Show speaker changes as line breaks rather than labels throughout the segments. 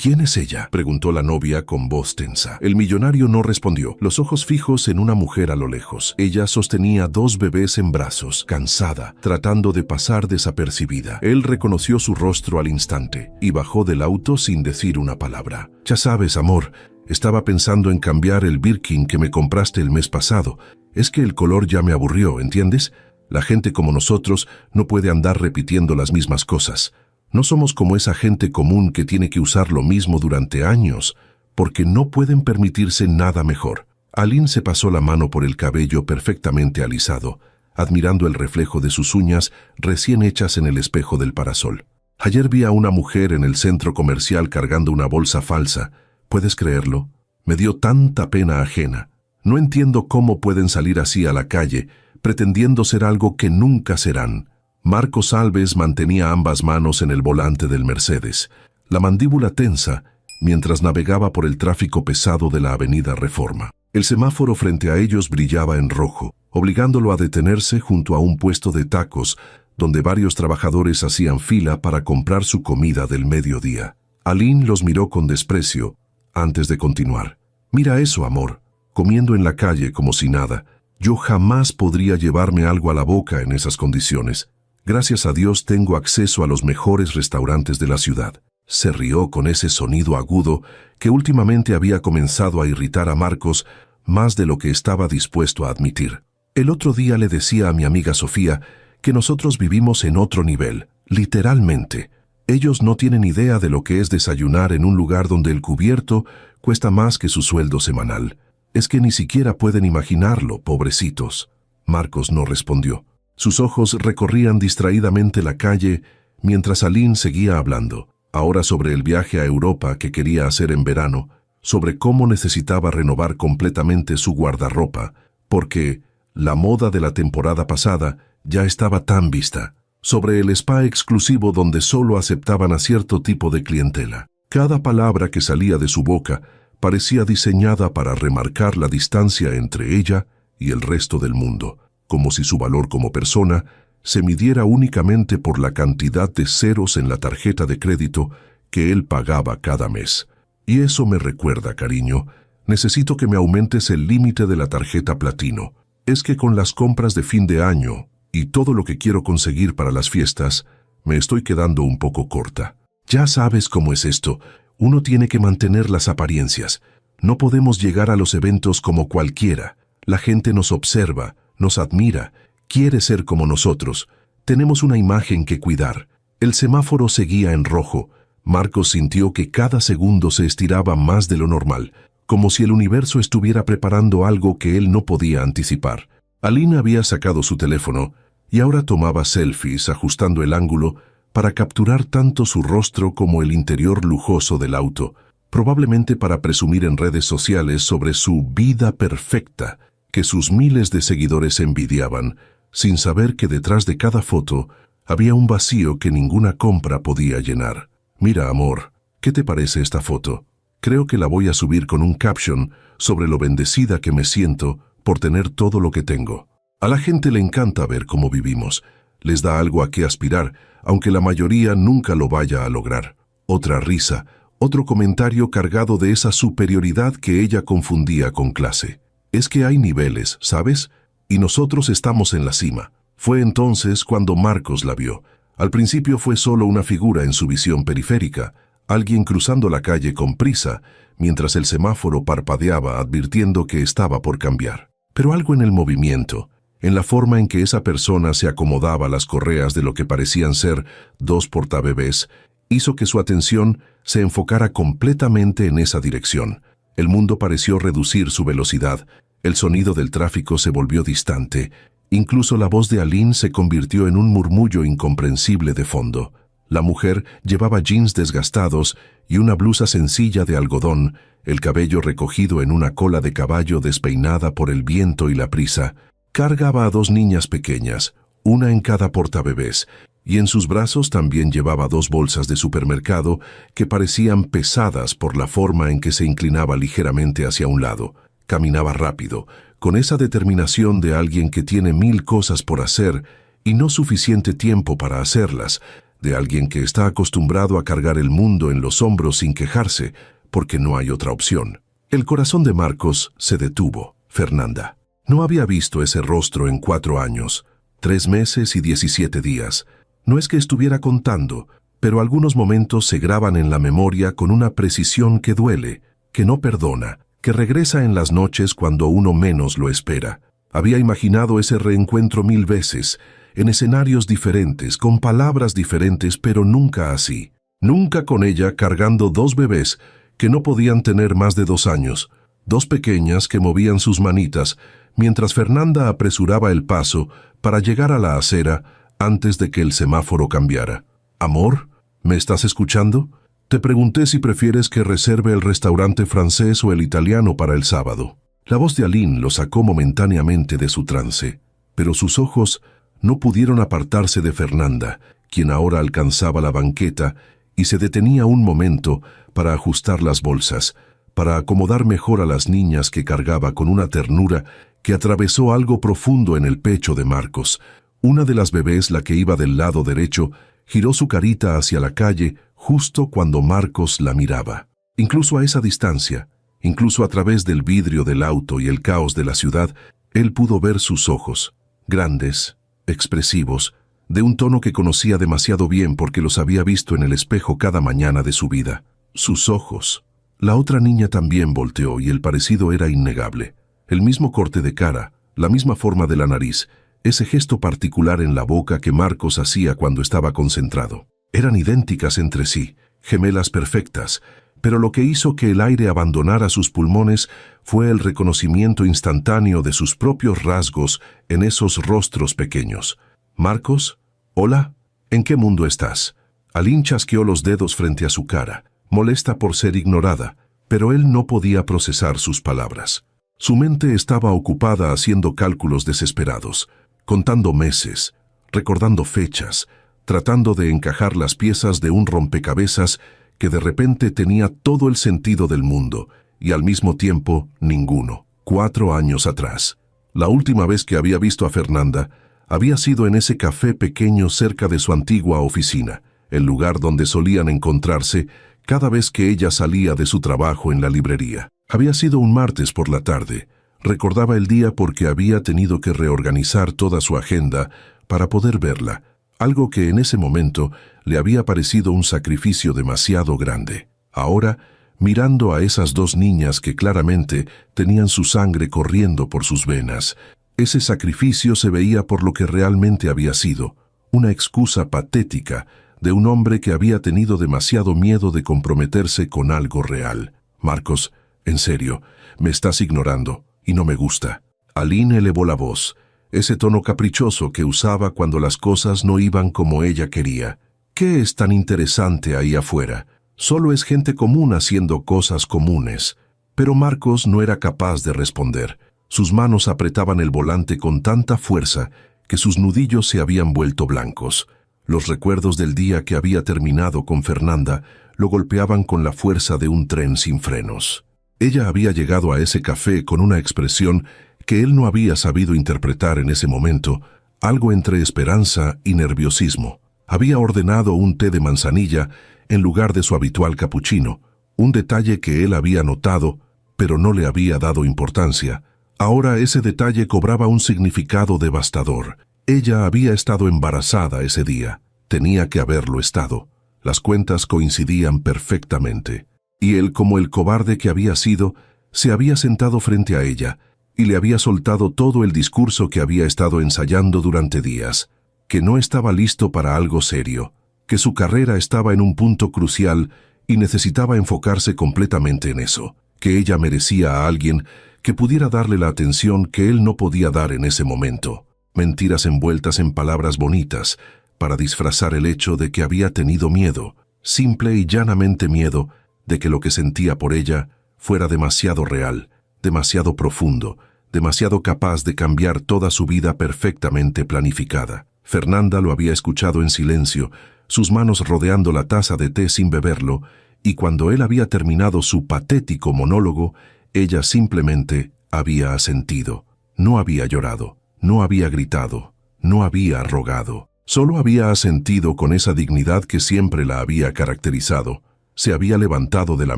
¿Quién es ella?, preguntó la novia con voz tensa. El millonario no respondió, los ojos fijos en una mujer a lo lejos. Ella sostenía 2 bebés en brazos, cansada, tratando de pasar desapercibida. Él reconoció su rostro al instante y bajó del auto sin decir una palabra. Ya sabes, amor, estaba pensando en cambiar el Birkin que me compraste el mes pasado. Es que el color ya me aburrió, ¿entiendes? La gente como nosotros no puede andar repitiendo las mismas cosas. No somos como esa gente común que tiene que usar lo mismo durante años, porque no pueden permitirse nada mejor. Aline se pasó la mano por el cabello perfectamente alisado, admirando el reflejo de sus uñas recién hechas en el espejo del parasol. Ayer vi a una mujer en el centro comercial cargando una bolsa falsa. ¿Puedes creerlo? Me dio tanta pena ajena. No entiendo cómo pueden salir así a la calle, pretendiendo ser algo que nunca serán. Marcos Alves mantenía ambas manos en el volante del Mercedes, la mandíbula tensa, mientras navegaba por el tráfico pesado de la avenida Reforma. El semáforo frente a ellos brillaba en rojo, obligándolo a detenerse junto a un puesto de tacos, donde varios trabajadores hacían fila para comprar su comida del mediodía. Aline los miró con desprecio, antes de continuar. «Mira eso, amor, comiendo en la calle como si nada. Yo jamás podría llevarme algo a la boca en esas condiciones. Gracias a Dios tengo acceso a los mejores restaurantes de la ciudad». Se rió con ese sonido agudo que últimamente había comenzado a irritar a Marcos más de lo que estaba dispuesto a admitir. El otro día le decía a mi amiga Sofía que nosotros vivimos en otro nivel, literalmente. Ellos no tienen idea de lo que es desayunar en un lugar donde el cubierto cuesta más que su sueldo semanal. Es que ni siquiera pueden imaginarlo, pobrecitos. Marcos no respondió. Sus ojos recorrían distraídamente la calle mientras Aline seguía hablando, ahora sobre el viaje a Europa que quería hacer en verano, sobre cómo necesitaba renovar completamente su guardarropa, porque la moda de la temporada pasada ya estaba tan vista, sobre el spa exclusivo donde solo aceptaban a cierto tipo de clientela. Cada palabra que salía de su boca parecía diseñada para remarcar la distancia entre ella y el resto del mundo, como si su valor como persona se midiera únicamente por la cantidad de ceros en la tarjeta de crédito que él pagaba cada mes. Y eso me recuerda, cariño, necesito que me aumentes el límite de la tarjeta platino. Es que con las compras de fin de año y todo lo que quiero conseguir para las fiestas, me estoy quedando un poco corta. Ya sabes cómo es esto, uno tiene que mantener las apariencias. No podemos llegar a los eventos como cualquiera. La gente nos observa, nos admira, quiere ser como nosotros. Tenemos una imagen que cuidar. El semáforo seguía en rojo. Marcos sintió que cada segundo se estiraba más de lo normal, como si el universo estuviera preparando algo que él no podía anticipar. Aline había sacado su teléfono y ahora tomaba selfies ajustando el ángulo para capturar tanto su rostro como el interior lujoso del auto, probablemente para presumir en redes sociales sobre su vida perfecta, que sus miles de seguidores envidiaban, sin saber que detrás de cada foto había un vacío que ninguna compra podía llenar. «Mira, amor, ¿qué te parece esta foto? Creo que la voy a subir con un caption sobre lo bendecida que me siento por tener todo lo que tengo. A la gente le encanta ver cómo vivimos. Les da algo a qué aspirar, aunque la mayoría nunca lo vaya a lograr». Otra risa, otro comentario cargado de esa superioridad que ella confundía con clase. «Es que hay niveles, ¿sabes? Y nosotros estamos en la cima». Fue entonces cuando Marcos la vio. Al principio fue solo una figura en su visión periférica, alguien cruzando la calle con prisa, mientras el semáforo parpadeaba advirtiendo que estaba por cambiar. Pero algo en el movimiento, en la forma en que esa persona se acomodaba las correas de lo que parecían ser 2 portabebés, hizo que su atención se enfocara completamente en esa dirección. El mundo pareció reducir su velocidad, el sonido del tráfico se volvió distante, incluso la voz de Aline se convirtió en un murmullo incomprensible de fondo. La mujer llevaba jeans desgastados y una blusa sencilla de algodón, el cabello recogido en una cola de caballo despeinada por el viento y la prisa. Cargaba a 2 niñas pequeñas, una en cada portabebés, y en sus brazos también llevaba 2 bolsas de supermercado que parecían pesadas por la forma en que se inclinaba ligeramente hacia un lado. Caminaba rápido, con esa determinación de alguien que tiene 1000 cosas por hacer y no suficiente tiempo para hacerlas, de alguien que está acostumbrado a cargar el mundo en los hombros sin quejarse, porque no hay otra opción. El corazón de Marcos se detuvo. Fernanda. No había visto ese rostro en 4 años, 3 meses y 17 días. No es que estuviera contando, pero algunos momentos se graban en la memoria con una precisión que duele, que no perdona, que regresa en las noches cuando uno menos lo espera. Había imaginado ese reencuentro 1000 veces, en escenarios diferentes, con palabras diferentes, pero nunca así. Nunca con ella cargando 2 bebés que no podían tener más de 2 años, 2 pequeñas que movían sus manitas, mientras Fernanda apresuraba el paso para llegar a la acera antes de que el semáforo cambiara. «Amor, ¿me estás escuchando? Te pregunté si prefieres que reserve el restaurante francés o el italiano para el sábado». La voz de Aline lo sacó momentáneamente de su trance, pero sus ojos no pudieron apartarse de Fernanda, quien ahora alcanzaba la banqueta y se detenía un momento para ajustar las bolsas, para acomodar mejor a las niñas que cargaba con una ternura que atravesó algo profundo en el pecho de Marcos. Una de las bebés, la que iba del lado derecho, giró su carita hacia la calle justo cuando Marcos la miraba. Incluso a esa distancia, incluso a través del vidrio del auto y el caos de la ciudad, él pudo ver sus ojos, grandes, expresivos, de un tono que conocía demasiado bien porque los había visto en el espejo cada mañana de su vida. Sus ojos. La otra niña también volteó y el parecido era innegable. El mismo corte de cara, la misma forma de la nariz, ese gesto particular en la boca que Marcos hacía cuando estaba concentrado. Eran idénticas entre sí, gemelas perfectas, pero lo que hizo que el aire abandonara sus pulmones fue el reconocimiento instantáneo de sus propios rasgos en esos rostros pequeños. «Marcos, hola, ¿en qué mundo estás?» Aline chasqueó los dedos frente a su cara, molesta por ser ignorada, pero él no podía procesar sus palabras. Su mente estaba ocupada haciendo cálculos desesperados, contando meses, recordando fechas, tratando de encajar las piezas de un rompecabezas que de repente tenía todo el sentido del mundo y al mismo tiempo ninguno. 4 años atrás. La última vez que había visto a Fernanda había sido en ese café pequeño cerca de su antigua oficina, el lugar donde solían encontrarse cada vez que ella salía de su trabajo en la librería. Había sido un martes por la tarde. Recordaba el día porque había tenido que reorganizar toda su agenda para poder verla, algo que en ese momento le había parecido un sacrificio demasiado grande. Ahora, mirando a esas 2 niñas que claramente tenían su sangre corriendo por sus venas, ese sacrificio se veía por lo que realmente había sido, una excusa patética de un hombre que había tenido demasiado miedo de comprometerse con algo real. «Marcos, en serio, me estás ignorando, y no me gusta». Aline elevó la voz, ese tono caprichoso que usaba cuando las cosas no iban como ella quería. «¿Qué es tan interesante ahí afuera? Solo es gente común haciendo cosas comunes». Pero Marcos no era capaz de responder. Sus manos apretaban el volante con tanta fuerza que sus nudillos se habían vuelto blancos. Los recuerdos del día que había terminado con Fernanda lo golpeaban con la fuerza de un tren sin frenos. Ella había llegado a ese café con una expresión que él no había sabido interpretar en ese momento, algo entre esperanza y nerviosismo. Había ordenado un té de manzanilla en lugar de su habitual capuchino, un detalle que él había notado, pero no le había dado importancia. Ahora ese detalle cobraba un significado devastador. Ella había estado embarazada ese día. Tenía que haberlo estado. Las cuentas coincidían perfectamente. Y él, como el cobarde que había sido, se había sentado frente a ella y le había soltado todo el discurso que había estado ensayando durante días, que no estaba listo para algo serio, que su carrera estaba en un punto crucial y necesitaba enfocarse completamente en eso, que ella merecía a alguien que pudiera darle la atención que él no podía dar en ese momento. Mentiras envueltas en palabras bonitas para disfrazar el hecho de que había tenido miedo, simple y llanamente miedo, de que lo que sentía por ella fuera demasiado real, demasiado profundo, demasiado capaz de cambiar toda su vida perfectamente planificada. Fernanda lo había escuchado en silencio, sus manos rodeando la taza de té sin beberlo, y cuando él había terminado su patético monólogo, ella simplemente había asentido. No había llorado, no había gritado, no había rogado. Solo había asentido con esa dignidad que siempre la había caracterizado. Se había levantado de la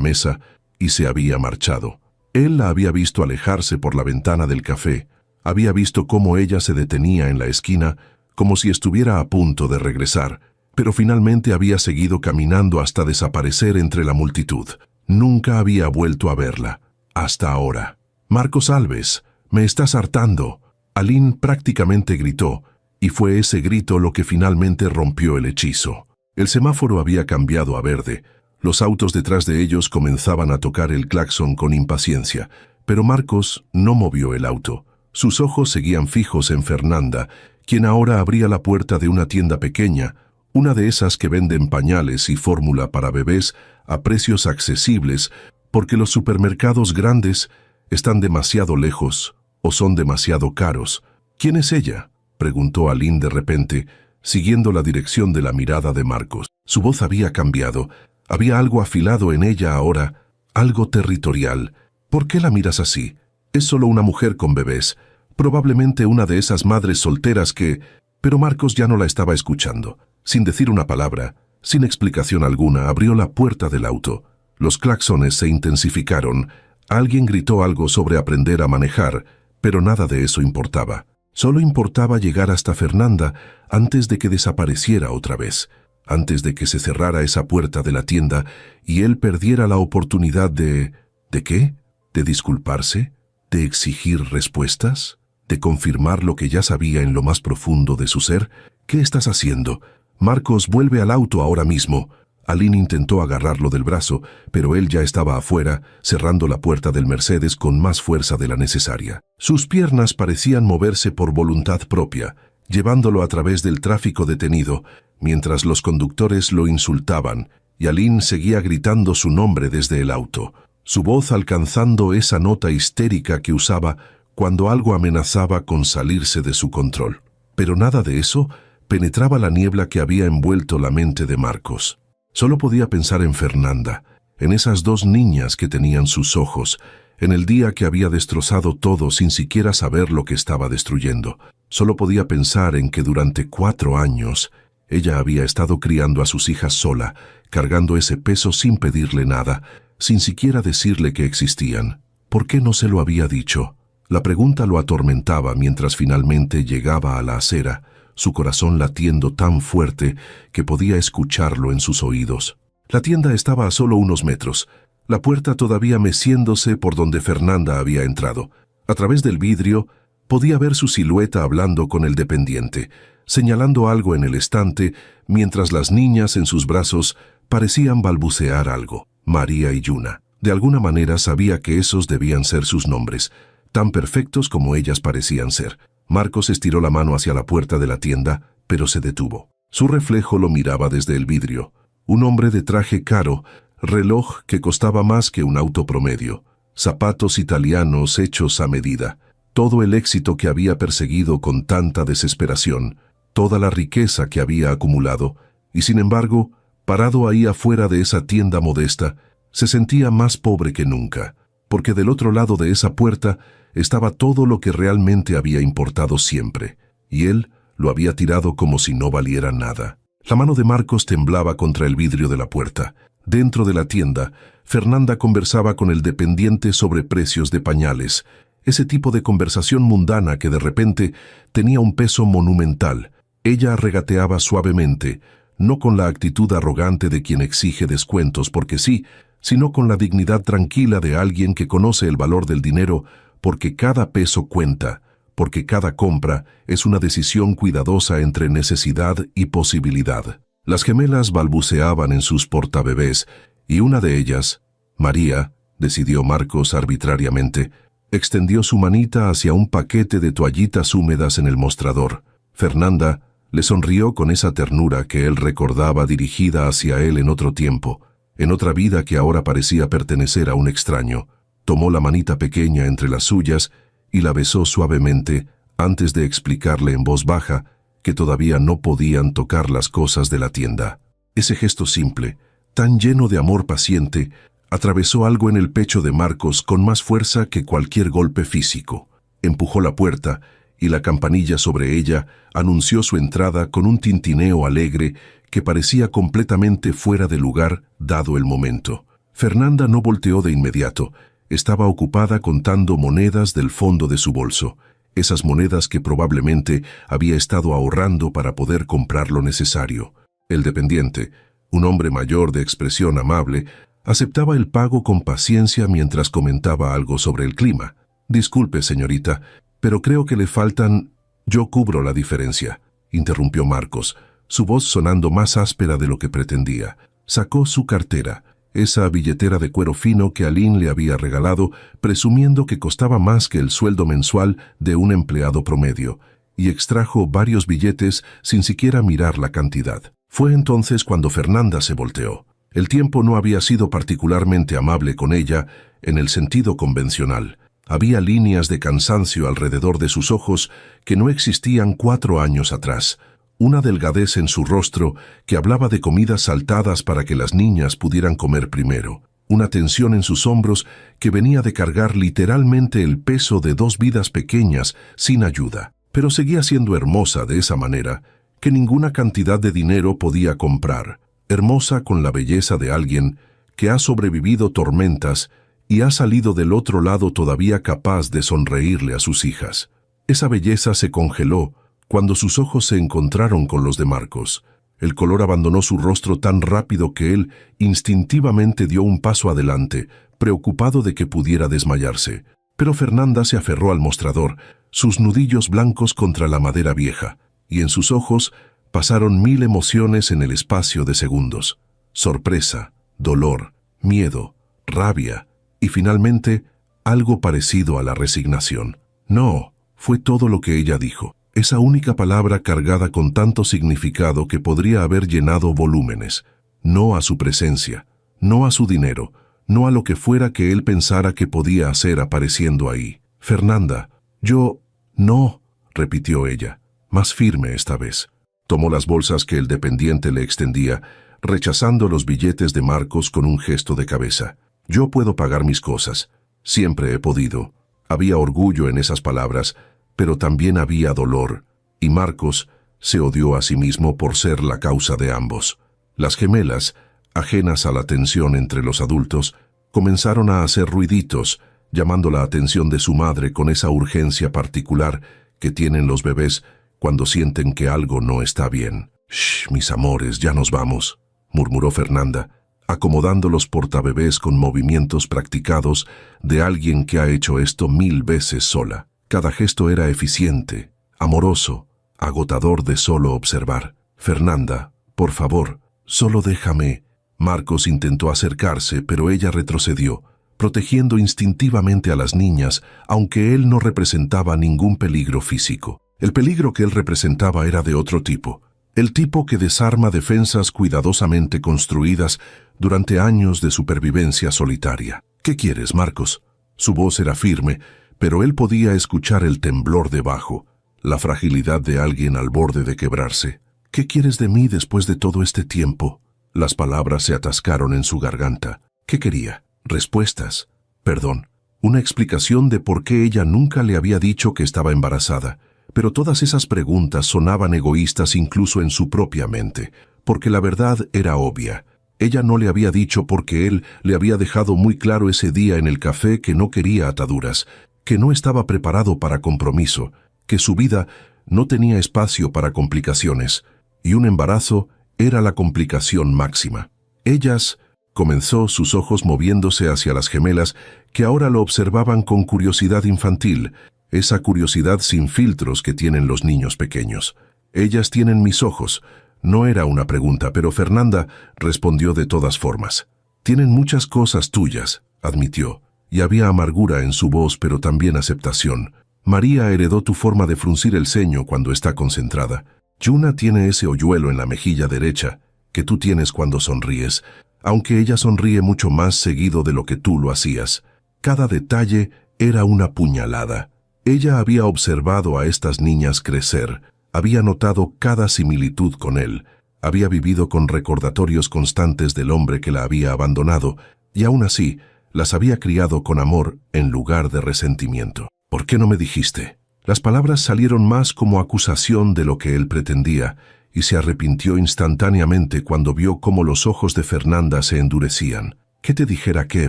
mesa y se había marchado. Él la había visto alejarse por la ventana del café. Había visto cómo ella se detenía en la esquina, como si estuviera a punto de regresar, pero finalmente había seguido caminando hasta desaparecer entre la multitud. Nunca había vuelto a verla, hasta ahora. «Marcos Alves, me estás hartando», Aline prácticamente gritó, y fue ese grito lo que finalmente rompió el hechizo. El semáforo había cambiado a verde. Los autos detrás de ellos comenzaban a tocar el claxon con impaciencia, pero Marcos no movió el auto. Sus ojos seguían fijos en Fernanda, quien ahora abría la puerta de una tienda pequeña, una de esas que venden pañales y fórmula para bebés a precios accesibles, porque los supermercados grandes están demasiado lejos o son demasiado caros. «¿Quién es ella?», preguntó Aline de repente, siguiendo la dirección de la mirada de Marcos. Su voz había cambiado. Había algo afilado en ella ahora, algo territorial. «¿Por qué la miras así? Es solo una mujer con bebés, probablemente una de esas madres solteras que...» Pero Marcos ya no la estaba escuchando. Sin decir una palabra, sin explicación alguna, abrió la puerta del auto. Los claxones se intensificaron. Alguien gritó algo sobre aprender a manejar, pero nada de eso importaba. Solo importaba llegar hasta Fernanda antes de que desapareciera otra vez, antes de que se cerrara esa puerta de la tienda y él perdiera la oportunidad de... ¿De qué? ¿De disculparse? ¿De exigir respuestas? ¿De confirmar lo que ya sabía en lo más profundo de su ser? «¿Qué estás haciendo? Marcos, vuelve al auto ahora mismo». Aline intentó agarrarlo del brazo, pero él ya estaba afuera, cerrando la puerta del Mercedes con más fuerza de la necesaria. Sus piernas parecían moverse por voluntad propia, llevándolo a través del tráfico detenido, mientras los conductores lo insultaban, y Aline seguía gritando su nombre desde el auto, su voz alcanzando esa nota histérica que usaba cuando algo amenazaba con salirse de su control. Pero nada de eso penetraba la niebla que había envuelto la mente de Marcos. Solo podía pensar en Fernanda, en esas dos niñas que tenían sus ojos, en el día que había destrozado todo sin siquiera saber lo que estaba destruyendo. Solo podía pensar en que durante 4 años ella había estado criando a sus hijas sola, cargando ese peso sin pedirle nada, sin siquiera decirle que existían. ¿Por qué no se lo había dicho? La pregunta lo atormentaba mientras finalmente llegaba a la acera, su corazón latiendo tan fuerte que podía escucharlo en sus oídos. La tienda estaba a solo unos metros, la puerta todavía meciéndose por donde Fernanda había entrado. A través del vidrio podía ver su silueta hablando con el dependiente, señalando algo en el estante, mientras las niñas en sus brazos parecían balbucear algo. María y Yuna. De alguna manera sabía que esos debían ser sus nombres, tan perfectos como ellas parecían ser. Marcos estiró la mano hacia la puerta de la tienda, pero se detuvo. Su reflejo lo miraba desde el vidrio. Un hombre de traje caro, reloj que costaba más que un auto promedio, zapatos italianos hechos a medida, todo el éxito que había perseguido con tanta desesperación, toda la riqueza que había acumulado, y sin embargo, parado ahí afuera de esa tienda modesta, se sentía más pobre que nunca, porque del otro lado de esa puerta estaba todo lo que realmente había importado siempre, y él lo había tirado como si no valiera nada. La mano de Marcos temblaba contra el vidrio de la puerta. Dentro de la tienda, Fernanda conversaba con el dependiente sobre precios de pañales, ese tipo de conversación mundana que de repente tenía un peso monumental. Ella regateaba suavemente, no con la actitud arrogante de quien exige descuentos porque sí, sino con la dignidad tranquila de alguien que conoce el valor del dinero porque cada peso cuenta, porque cada compra es una decisión cuidadosa entre necesidad y posibilidad. Las gemelas balbuceaban en sus portabebés, y una de ellas, María, decidió Marcos arbitrariamente, extendió su manita hacia un paquete de toallitas húmedas en el mostrador. Fernanda le sonrió con esa ternura que él recordaba dirigida hacia él en otro tiempo, en otra vida que ahora parecía pertenecer a un extraño. Tomó la manita pequeña entre las suyas y la besó suavemente antes de explicarle en voz baja que todavía no podían tocar las cosas de la tienda. Ese gesto simple, tan lleno de amor paciente, atravesó algo en el pecho de Marcos con más fuerza que cualquier golpe físico. Empujó la puerta y la campanilla sobre ella anunció su entrada con un tintineo alegre que parecía completamente fuera de lugar dado el momento. Fernanda no volteó de inmediato. Estaba ocupada contando monedas del fondo de su bolso, esas monedas que probablemente había estado ahorrando para poder comprar lo necesario. El dependiente, un hombre mayor de expresión amable, aceptaba el pago con paciencia mientras comentaba algo sobre el clima. «Disculpe, señorita, pero creo que le faltan...» «Yo cubro la diferencia», interrumpió Marcos, su voz sonando más áspera de lo que pretendía. Sacó su cartera, esa billetera de cuero fino que Aline le había regalado, presumiendo que costaba más que el sueldo mensual de un empleado promedio, y extrajo varios billetes sin siquiera mirar la cantidad. Fue entonces cuando Fernanda se volteó. El tiempo no había sido particularmente amable con ella en el sentido convencional. Había líneas de cansancio alrededor de sus ojos que no existían 4 años atrás. Una delgadez en su rostro que hablaba de comidas saltadas para que las niñas pudieran comer primero. Una tensión en sus hombros que venía de cargar literalmente el peso de 2 vidas pequeñas sin ayuda. Pero seguía siendo hermosa de esa manera que ninguna cantidad de dinero podía comprar. Hermosa con la belleza de alguien que ha sobrevivido tormentas y ha salido del otro lado todavía capaz de sonreírle a sus hijas. Esa belleza se congeló cuando sus ojos se encontraron con los de Marcos. El color abandonó su rostro tan rápido que él instintivamente dio un paso adelante, preocupado de que pudiera desmayarse. Pero Fernanda se aferró al mostrador, sus nudillos blancos contra la madera vieja, y en sus ojos pasaron 1000 emociones en el espacio de segundos. Sorpresa, dolor, miedo, rabia y finalmente algo parecido a la resignación. No, fue todo lo que ella dijo. Esa única palabra cargada con tanto significado que podría haber llenado volúmenes. No a su presencia, no a su dinero, no a lo que fuera que él pensara que podía hacer apareciendo ahí. «Fernanda, yo...» «No», repitió ella, más firme esta vez. Tomó las bolsas que el dependiente le extendía, rechazando los billetes de Marcos con un gesto de cabeza. «Yo puedo pagar mis cosas. Siempre he podido». Había orgullo en esas palabras, pero también había dolor, y Marcos se odió a sí mismo por ser la causa de ambos. Las gemelas, ajenas a la tensión entre los adultos, comenzaron a hacer ruiditos, llamando la atención de su madre con esa urgencia particular que tienen los bebés cuando sienten que algo no está bien. «Shh, mis amores, ya nos vamos», murmuró Fernanda, acomodando los portabebés con movimientos practicados de alguien que ha hecho esto 1000 veces sola. Cada gesto era eficiente, amoroso, agotador de solo observar. «Fernanda, por favor, solo déjame». Marcos intentó acercarse, pero ella retrocedió, protegiendo instintivamente a las niñas, aunque él no representaba ningún peligro físico. El peligro que él representaba era de otro tipo, el tipo que desarma defensas cuidadosamente construidas durante años de supervivencia solitaria. «¿Qué quieres, Marcos?» Su voz era firme, pero él podía escuchar el temblor debajo, la fragilidad de alguien al borde de quebrarse. «¿Qué quieres de mí después de todo este tiempo?» Las palabras se atascaron en su garganta. ¿Qué quería? Respuestas. Perdón. Una explicación de por qué ella nunca le había dicho que estaba embarazada. Pero todas esas preguntas sonaban egoístas incluso en su propia mente, porque la verdad era obvia. Ella no le había dicho porque él le había dejado muy claro ese día en el café que no quería ataduras, que no estaba preparado para compromiso, que su vida no tenía espacio para complicaciones, y un embarazo era la complicación máxima. Ellas, comenzó, sus ojos moviéndose hacia las gemelas, que ahora lo observaban con curiosidad infantil, esa curiosidad sin filtros que tienen los niños pequeños. «Ellas tienen mis ojos». No era una pregunta, pero Fernanda respondió de todas formas. «Tienen muchas cosas tuyas», admitió, y había amargura en su voz, pero también aceptación. «María heredó tu forma de fruncir el ceño cuando está concentrada. Yuna tiene ese hoyuelo en la mejilla derecha que tú tienes cuando sonríes, aunque ella sonríe mucho más seguido de lo que tú lo hacías. Cada detalle era una puñalada. Ella había observado a estas niñas crecer, había notado cada similitud con él, había vivido con recordatorios constantes del hombre que la había abandonado, y aún así las había criado con amor en lugar de resentimiento. «¿Por qué no me dijiste?», Las palabras salieron más como acusación de lo que él pretendía, y se arrepintió instantáneamente cuando vio cómo los ojos de Fernanda se endurecían. ¿Qué te dijera qué,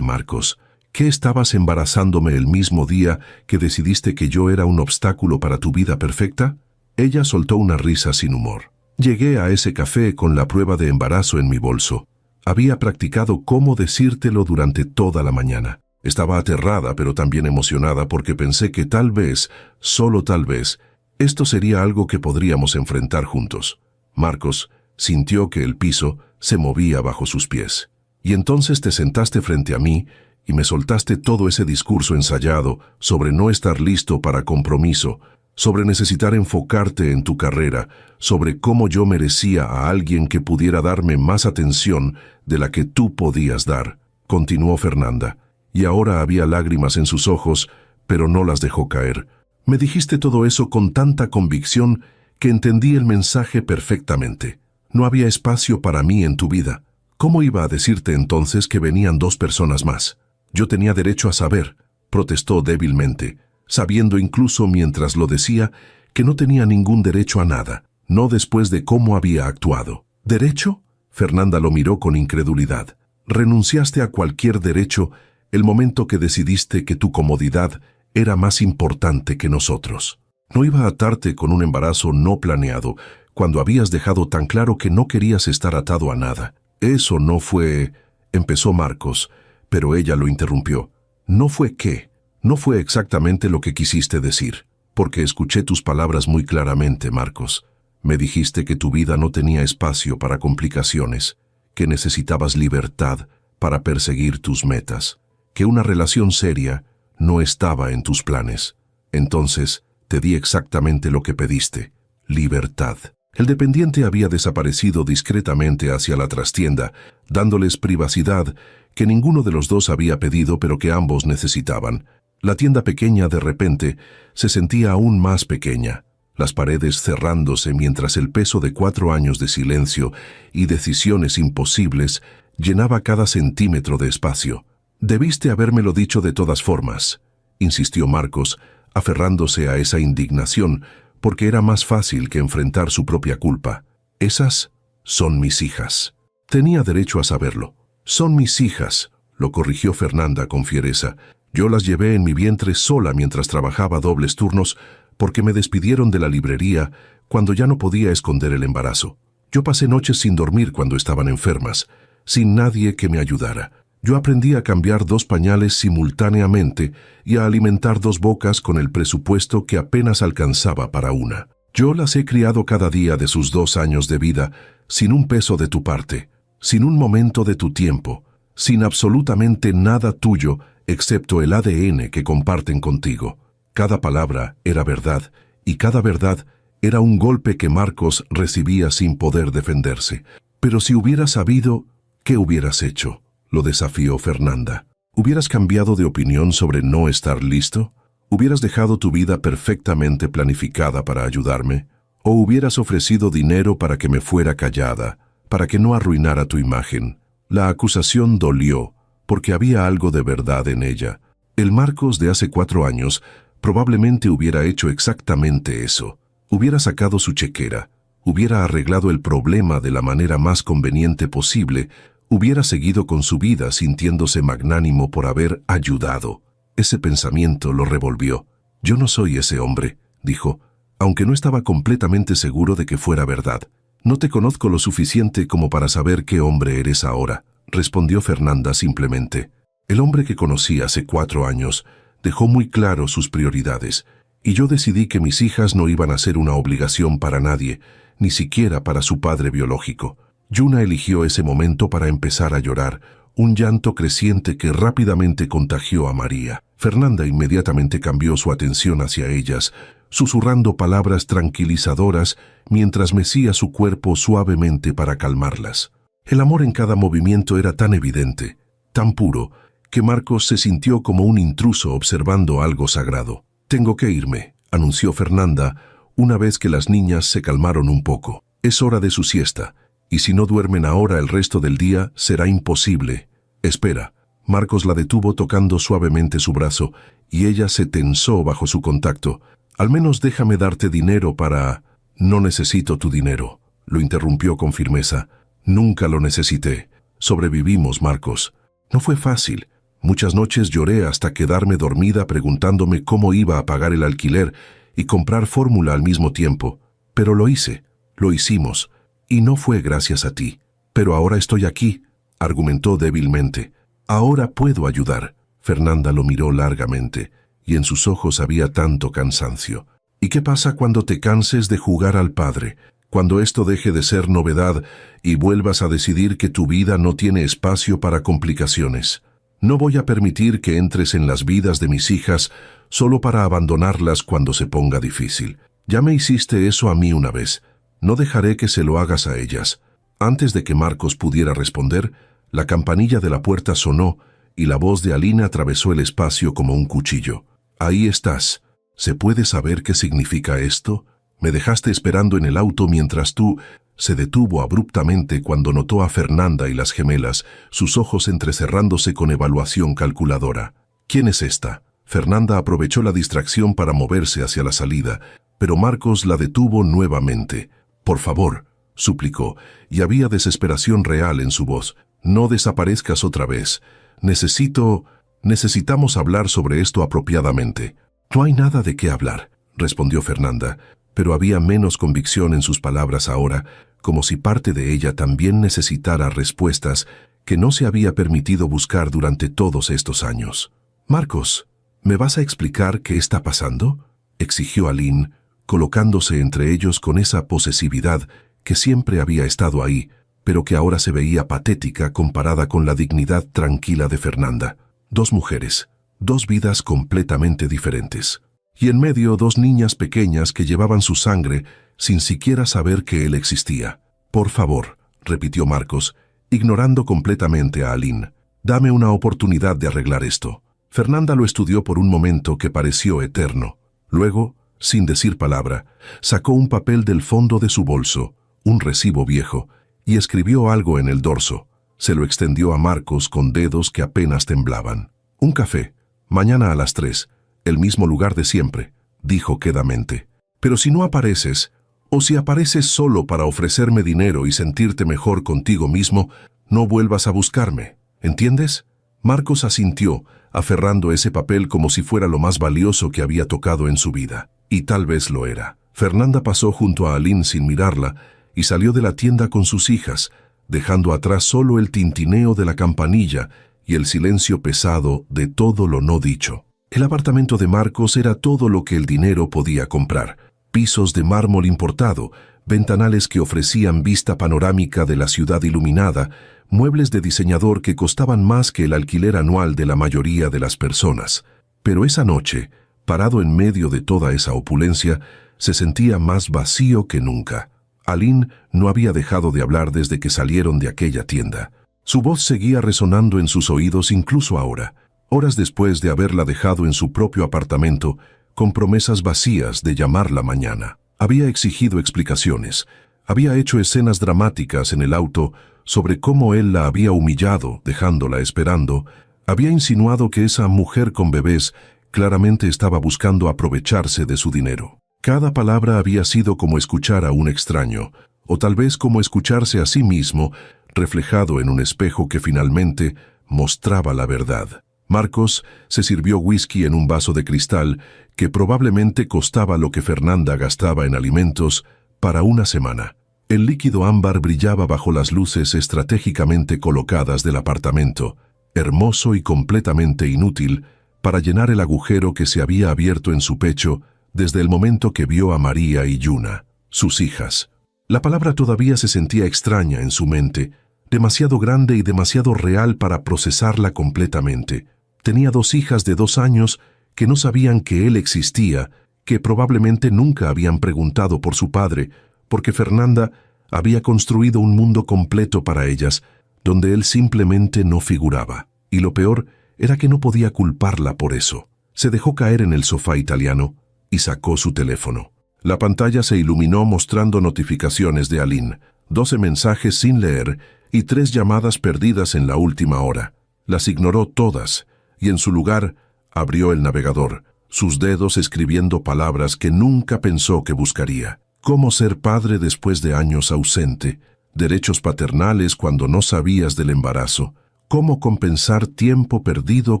Marcos? ¿Qué estabas embarazándome el mismo día que decidiste que yo era un obstáculo para tu vida perfecta? Ella soltó una risa sin humor. Llegué a ese café con la prueba de embarazo en mi bolso. Había practicado cómo decírtelo durante toda la mañana. Estaba aterrada pero también emocionada porque pensé que tal vez, solo tal vez, esto sería algo que podríamos enfrentar juntos. Marcos sintió que el piso se movía bajo sus pies. Y entonces te sentaste frente a mí y me soltaste todo ese discurso ensayado sobre no estar listo para compromiso, sobre necesitar enfocarte en tu carrera, sobre cómo yo merecía a alguien que pudiera darme más atención de la que tú podías dar, continuó Fernanda, y ahora había lágrimas en sus ojos, pero no las dejó caer. Me dijiste todo eso con tanta convicción que entendí el mensaje perfectamente. No había espacio para mí en tu vida. ¿Cómo iba a decirte entonces que venían 2 personas más? Yo tenía derecho a saber, protestó débilmente, sabiendo incluso mientras lo decía que no tenía ningún derecho a nada, no después de cómo había actuado. ¿Derecho? Fernanda lo miró con incredulidad. Renunciaste a cualquier derecho el momento que decidiste que tu comodidad era más importante que nosotros. No iba a atarte con un embarazo no planeado, cuando habías dejado tan claro que no querías estar atado a nada. Eso no fue... empezó Marcos, pero ella lo interrumpió. ¿No fue qué? No fue exactamente lo que quisiste decir, porque escuché tus palabras muy claramente, Marcos. Me dijiste que tu vida no tenía espacio para complicaciones, que necesitabas libertad para perseguir tus metas, que una relación seria no estaba en tus planes. Entonces, te di exactamente lo que pediste, libertad. El dependiente había desaparecido discretamente hacia la trastienda, dándoles privacidad que ninguno de los dos había pedido pero que ambos necesitaban. La tienda pequeña de repente se sentía aún más pequeña, las paredes cerrándose mientras el peso de 4 años de silencio y decisiones imposibles llenaba cada centímetro de espacio. Debiste habérmelo dicho de todas formas, insistió Marcos, aferrándose a esa indignación, porque era más fácil que enfrentar su propia culpa. Esas son mis hijas. Tenía derecho a saberlo. Son mis hijas, lo corrigió Fernanda con fiereza. Yo las llevé en mi vientre sola mientras trabajaba dobles turnos porque me despidieron de la librería cuando ya no podía esconder el embarazo. Yo pasé noches sin dormir cuando estaban enfermas, sin nadie que me ayudara. Yo aprendí a cambiar 2 pañales simultáneamente y a alimentar 2 bocas con el presupuesto que apenas alcanzaba para una. Yo las he criado cada día de sus 2 años de vida, sin un peso de tu parte, sin un momento de tu tiempo, sin absolutamente nada tuyo, excepto el ADN que comparten contigo. Cada palabra era verdad, y cada verdad era un golpe que Marcos recibía sin poder defenderse. Pero si hubieras sabido, ¿qué hubieras hecho? Lo desafió Fernanda. ¿Hubieras cambiado de opinión sobre no estar listo? ¿Hubieras dejado tu vida perfectamente planificada para ayudarme? ¿O hubieras ofrecido dinero para que me fuera callada, para que no arruinara tu imagen? La acusación dolió, porque había algo de verdad en ella. El Marcos de hace 4 años probablemente hubiera hecho exactamente eso. Hubiera sacado su chequera, hubiera arreglado el problema de la manera más conveniente posible, hubiera seguido con su vida sintiéndose magnánimo por haber ayudado. Ese pensamiento lo revolvió. Yo no soy ese hombre, dijo, aunque no estaba completamente seguro de que fuera verdad. No te conozco lo suficiente como para saber qué hombre eres ahora, respondió Fernanda simplemente. El hombre que conocí hace 4 años dejó muy claro sus prioridades, y yo decidí que mis hijas no iban a ser una obligación para nadie, ni siquiera para su padre biológico. Yuna eligió ese momento para empezar a llorar, un llanto creciente que rápidamente contagió a María. Fernanda inmediatamente cambió su atención hacia ellas, susurrando palabras tranquilizadoras mientras mecía su cuerpo suavemente para calmarlas. El amor en cada movimiento era tan evidente, tan puro, que Marcos se sintió como un intruso observando algo sagrado. «Tengo que irme», anunció Fernanda, una vez que las niñas se calmaron un poco. «Es hora de su siesta. Y si no duermen ahora el resto del día, será imposible. Espera». Marcos la detuvo tocando suavemente su brazo, y ella se tensó bajo su contacto. Al menos déjame darte dinero para... No necesito tu dinero, lo interrumpió con firmeza. Nunca lo necesité. Sobrevivimos, Marcos. No fue fácil. Muchas noches lloré hasta quedarme dormida preguntándome cómo iba a pagar el alquiler y comprar fórmula al mismo tiempo. Pero lo hice, lo hicimos, y no fue gracias a ti. Pero ahora estoy aquí, argumentó débilmente. Ahora puedo ayudar. Fernanda lo miró largamente, y en sus ojos había tanto cansancio. ¿Y qué pasa cuando te canses de jugar al padre? Cuando esto deje de ser novedad y vuelvas a decidir que tu vida no tiene espacio para complicaciones. No voy a permitir que entres en las vidas de mis hijas solo para abandonarlas cuando se ponga difícil. Ya me hiciste eso a mí una vez. No dejaré que se lo hagas a ellas. Antes de que Marcos pudiera responder, la campanilla de la puerta sonó y la voz de Aline atravesó el espacio como un cuchillo. Ahí estás. ¿Se puede saber qué significa esto? Me dejaste esperando en el auto mientras tú... Se detuvo abruptamente cuando notó a Fernanda y las gemelas, sus ojos entrecerrándose con evaluación calculadora. ¿Quién es esta? Fernanda aprovechó la distracción para moverse hacia la salida, pero Marcos la detuvo nuevamente. Por favor, suplicó, y había desesperación real en su voz. No desaparezcas otra vez. Necesitamos hablar sobre esto apropiadamente. No hay nada de qué hablar, respondió Fernanda, pero había menos convicción en sus palabras ahora, como si parte de ella también necesitara respuestas que no se había permitido buscar durante todos estos años. Marcos, ¿me vas a explicar qué está pasando?, exigió Aline, colocándose entre ellos con esa posesividad que siempre había estado ahí, pero que ahora se veía patética comparada con la dignidad tranquila de Fernanda. Dos mujeres, dos vidas completamente diferentes. Y en medio dos niñas pequeñas que llevaban su sangre sin siquiera saber que él existía. Por favor, repitió Marcos, ignorando completamente a Aline. Dame una oportunidad de arreglar esto. Fernanda lo estudió por un momento que pareció eterno. Luego, sin decir palabra, sacó un papel del fondo de su bolso, un recibo viejo, y escribió algo en el dorso. Se lo extendió a Marcos con dedos que apenas temblaban. Un café, mañana a las 3, el mismo lugar de siempre, dijo quedamente. Pero si no apareces, o si apareces solo para ofrecerme dinero y sentirte mejor contigo mismo, no vuelvas a buscarme, ¿entiendes? Marcos asintió, aferrando ese papel como si fuera lo más valioso que había tocado en su vida. Y tal vez lo era. Fernanda pasó junto a Aline sin mirarla y salió de la tienda con sus hijas, dejando atrás solo el tintineo de la campanilla y el silencio pesado de todo lo no dicho. El apartamento de Marcos era todo lo que el dinero podía comprar. Pisos de mármol importado, ventanales que ofrecían vista panorámica de la ciudad iluminada, muebles de diseñador que costaban más que el alquiler anual de la mayoría de las personas. Pero esa noche, parado en medio de toda esa opulencia, se sentía más vacío que nunca. Aline no había dejado de hablar desde que salieron de aquella tienda. Su voz seguía resonando en sus oídos incluso ahora, horas después de haberla dejado en su propio apartamento, con promesas vacías de llamarla mañana. Había exigido explicaciones, había hecho escenas dramáticas en el auto sobre cómo él la había humillado, dejándola esperando, había insinuado que esa mujer con bebés claramente estaba buscando aprovecharse de su dinero. Cada palabra había sido como escuchar a un extraño, o tal vez como escucharse a sí mismo, reflejado en un espejo que finalmente mostraba la verdad. Marcos se sirvió whisky en un vaso de cristal que probablemente costaba lo que Fernanda gastaba en alimentos para una semana. El líquido ámbar brillaba bajo las luces estratégicamente colocadas del apartamento, hermoso y completamente inútil para llenar el agujero que se había abierto en su pecho desde el momento que vio a María y Yuna, sus hijas. La palabra todavía se sentía extraña en su mente, demasiado grande y demasiado real para procesarla completamente. Tenía dos hijas de 2 años que no sabían que él existía, que probablemente nunca habían preguntado por su padre, porque Fernanda había construido un mundo completo para ellas, donde él simplemente no figuraba. Y lo peor era que no podía culparla por eso. Se dejó caer en el sofá italiano y sacó su teléfono. La pantalla se iluminó mostrando notificaciones de Aline, 12 mensajes sin leer y 3 llamadas perdidas en la última hora. Las ignoró todas y en su lugar abrió el navegador, sus dedos escribiendo palabras que nunca pensó que buscaría. Cómo ser padre después de años ausente, derechos paternales cuando no sabías del embarazo, cómo compensar tiempo perdido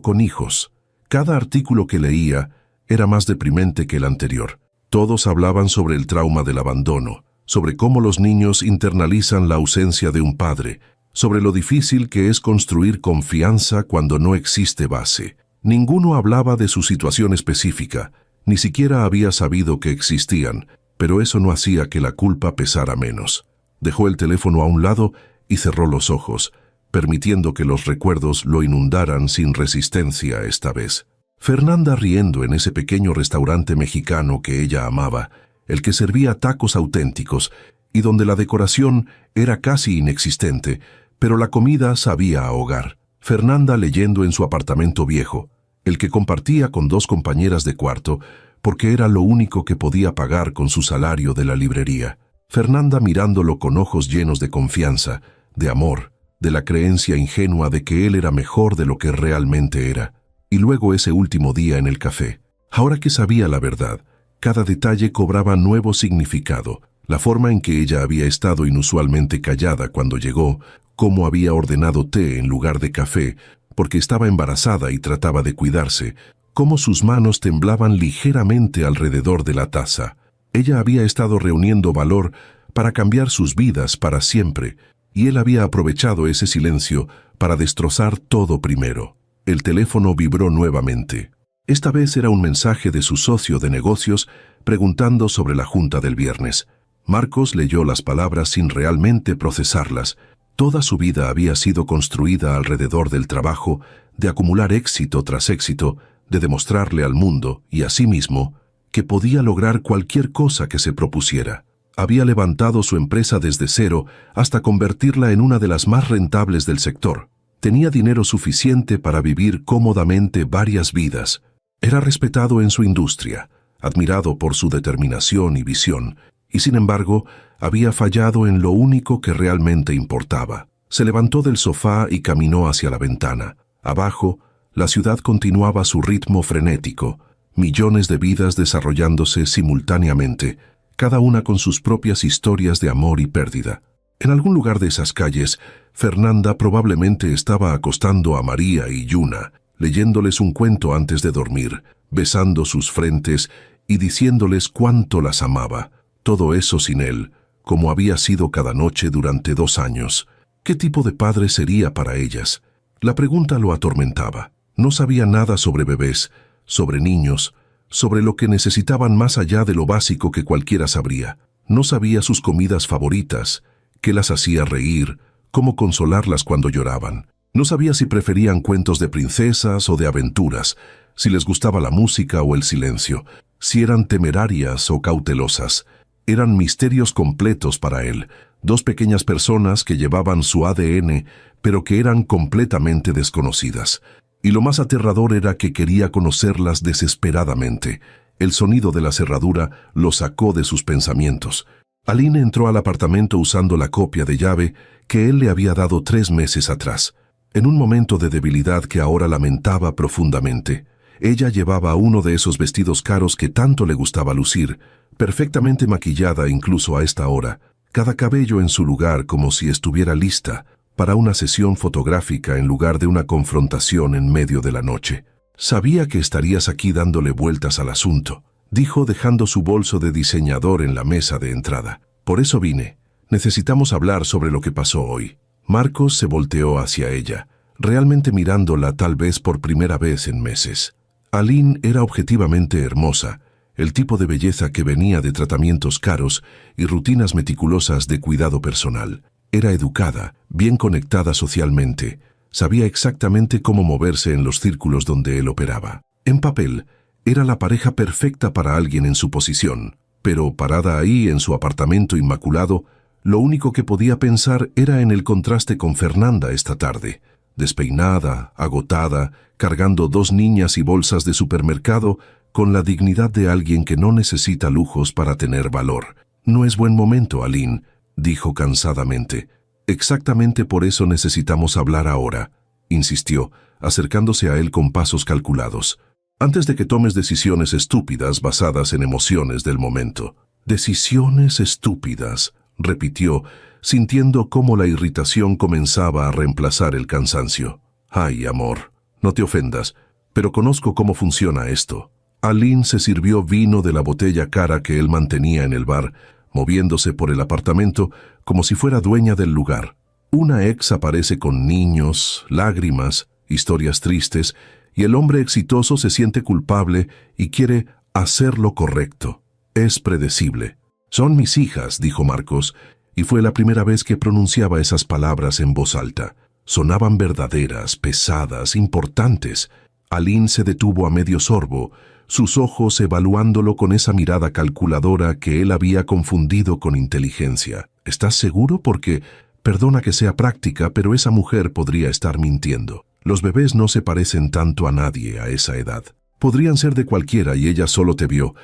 con hijos. Cada artículo que leía era más deprimente que el anterior. Todos hablaban sobre el trauma del abandono, sobre cómo los niños internalizan la ausencia de un padre, sobre lo difícil que es construir confianza cuando no existe base. Ninguno hablaba de su situación específica, ni siquiera había sabido que existían, pero eso no hacía que la culpa pesara menos. Dejó el teléfono a un lado y cerró los ojos, permitiendo que los recuerdos lo inundaran sin resistencia esta vez. Fernanda riendo en ese pequeño restaurante mexicano que ella amaba, el que servía tacos auténticos y donde la decoración era casi inexistente, pero la comida sabía a hogar. Fernanda leyendo en su apartamento viejo, el que compartía con 2 compañeras de cuarto, porque era lo único que podía pagar con su salario de la librería. Fernanda mirándolo con ojos llenos de confianza, de amor, de la creencia ingenua de que él era mejor de lo que realmente era. Y luego ese último día en el café. Ahora que sabía la verdad, cada detalle cobraba nuevo significado. La forma en que ella había estado inusualmente callada cuando llegó, cómo había ordenado té en lugar de café, porque estaba embarazada y trataba de cuidarse, cómo sus manos temblaban ligeramente alrededor de la taza. Ella había estado reuniendo valor para cambiar sus vidas para siempre, y él había aprovechado ese silencio para destrozar todo primero. El teléfono vibró nuevamente. Esta vez era un mensaje de su socio de negocios preguntando sobre la junta del viernes. Marcos leyó las palabras sin realmente procesarlas. Toda su vida había sido construida alrededor del trabajo, de acumular éxito tras éxito, de demostrarle al mundo y a sí mismo que podía lograr cualquier cosa que se propusiera. Había levantado su empresa desde cero hasta convertirla en una de las más rentables del sector. Tenía dinero suficiente para vivir cómodamente varias vidas. Era respetado en su industria, admirado por su determinación y visión, y sin embargo, había fallado en lo único que realmente importaba. Se levantó del sofá y caminó hacia la ventana. Abajo, la ciudad continuaba su ritmo frenético, millones de vidas desarrollándose simultáneamente, cada una con sus propias historias de amor y pérdida. En algún lugar de esas calles, Fernanda probablemente estaba acostando a María y Yuna, leyéndoles un cuento antes de dormir, besando sus frentes y diciéndoles cuánto las amaba. Todo eso sin él, como había sido cada noche durante 2 años. ¿Qué tipo de padre sería para ellas? La pregunta lo atormentaba. No sabía nada sobre bebés, sobre niños, sobre lo que necesitaban más allá de lo básico que cualquiera sabría. No sabía sus comidas favoritas, qué las hacía reír, cómo consolarlas cuando lloraban. No sabía si preferían cuentos de princesas o de aventuras, si les gustaba la música o el silencio, si eran temerarias o cautelosas. Eran misterios completos para él, 2 pequeñas personas que llevaban su ADN, pero que eran completamente desconocidas. Y lo más aterrador era que quería conocerlas desesperadamente. El sonido de la cerradura lo sacó de sus pensamientos. Aline entró al apartamento usando la copia de llave que él le había dado 3 meses atrás. En un momento de debilidad que ahora lamentaba profundamente, ella llevaba uno de esos vestidos caros que tanto le gustaba lucir, perfectamente maquillada incluso a esta hora, cada cabello en su lugar como si estuviera lista para una sesión fotográfica en lugar de una confrontación en medio de la noche. Sabía que estarías aquí dándole vueltas al asunto, dijo dejando su bolso de diseñador en la mesa de entrada. Por eso vine. Necesitamos hablar sobre lo que pasó hoy. Marcos se volteó hacia ella, realmente mirándola tal vez por primera vez en meses. Aline era objetivamente hermosa, el tipo de belleza que venía de tratamientos caros y rutinas meticulosas de cuidado personal. Era educada, bien conectada socialmente, sabía exactamente cómo moverse en los círculos donde él operaba. En papel, era la pareja perfecta para alguien en su posición, pero parada ahí en su apartamento inmaculado, lo único que podía pensar era en el contraste con Fernanda esta tarde. Despeinada, agotada, cargando 2 niñas y bolsas de supermercado, con la dignidad de alguien que no necesita lujos para tener valor. No es buen momento, Aline, dijo cansadamente. Exactamente por eso necesitamos hablar ahora, insistió, acercándose a él con pasos calculados. antes de que tomes decisiones estúpidas basadas en emociones del momento. Decisiones estúpidas, repitió, sintiendo cómo la irritación comenzaba a reemplazar el cansancio. Ay, amor, no te ofendas, pero conozco cómo funciona esto. Aline se sirvió vino de la botella cara que él mantenía en el bar, moviéndose por el apartamento como si fuera dueña del lugar. Una ex aparece con niños, lágrimas, historias tristes, y el hombre exitoso se siente culpable y quiere hacer lo correcto. Es predecible. Son mis hijas, dijo Marcos, y fue la primera vez que pronunciaba esas palabras en voz alta. Sonaban verdaderas, pesadas, importantes. Aline se detuvo a medio sorbo, sus ojos evaluándolo con esa mirada calculadora que él había confundido con inteligencia. ¿Estás seguro? Porque, perdona que sea práctica, pero esa mujer podría estar mintiendo. Los bebés no se parecen tanto a nadie a esa edad. Podrían ser de cualquiera y ella solo te vio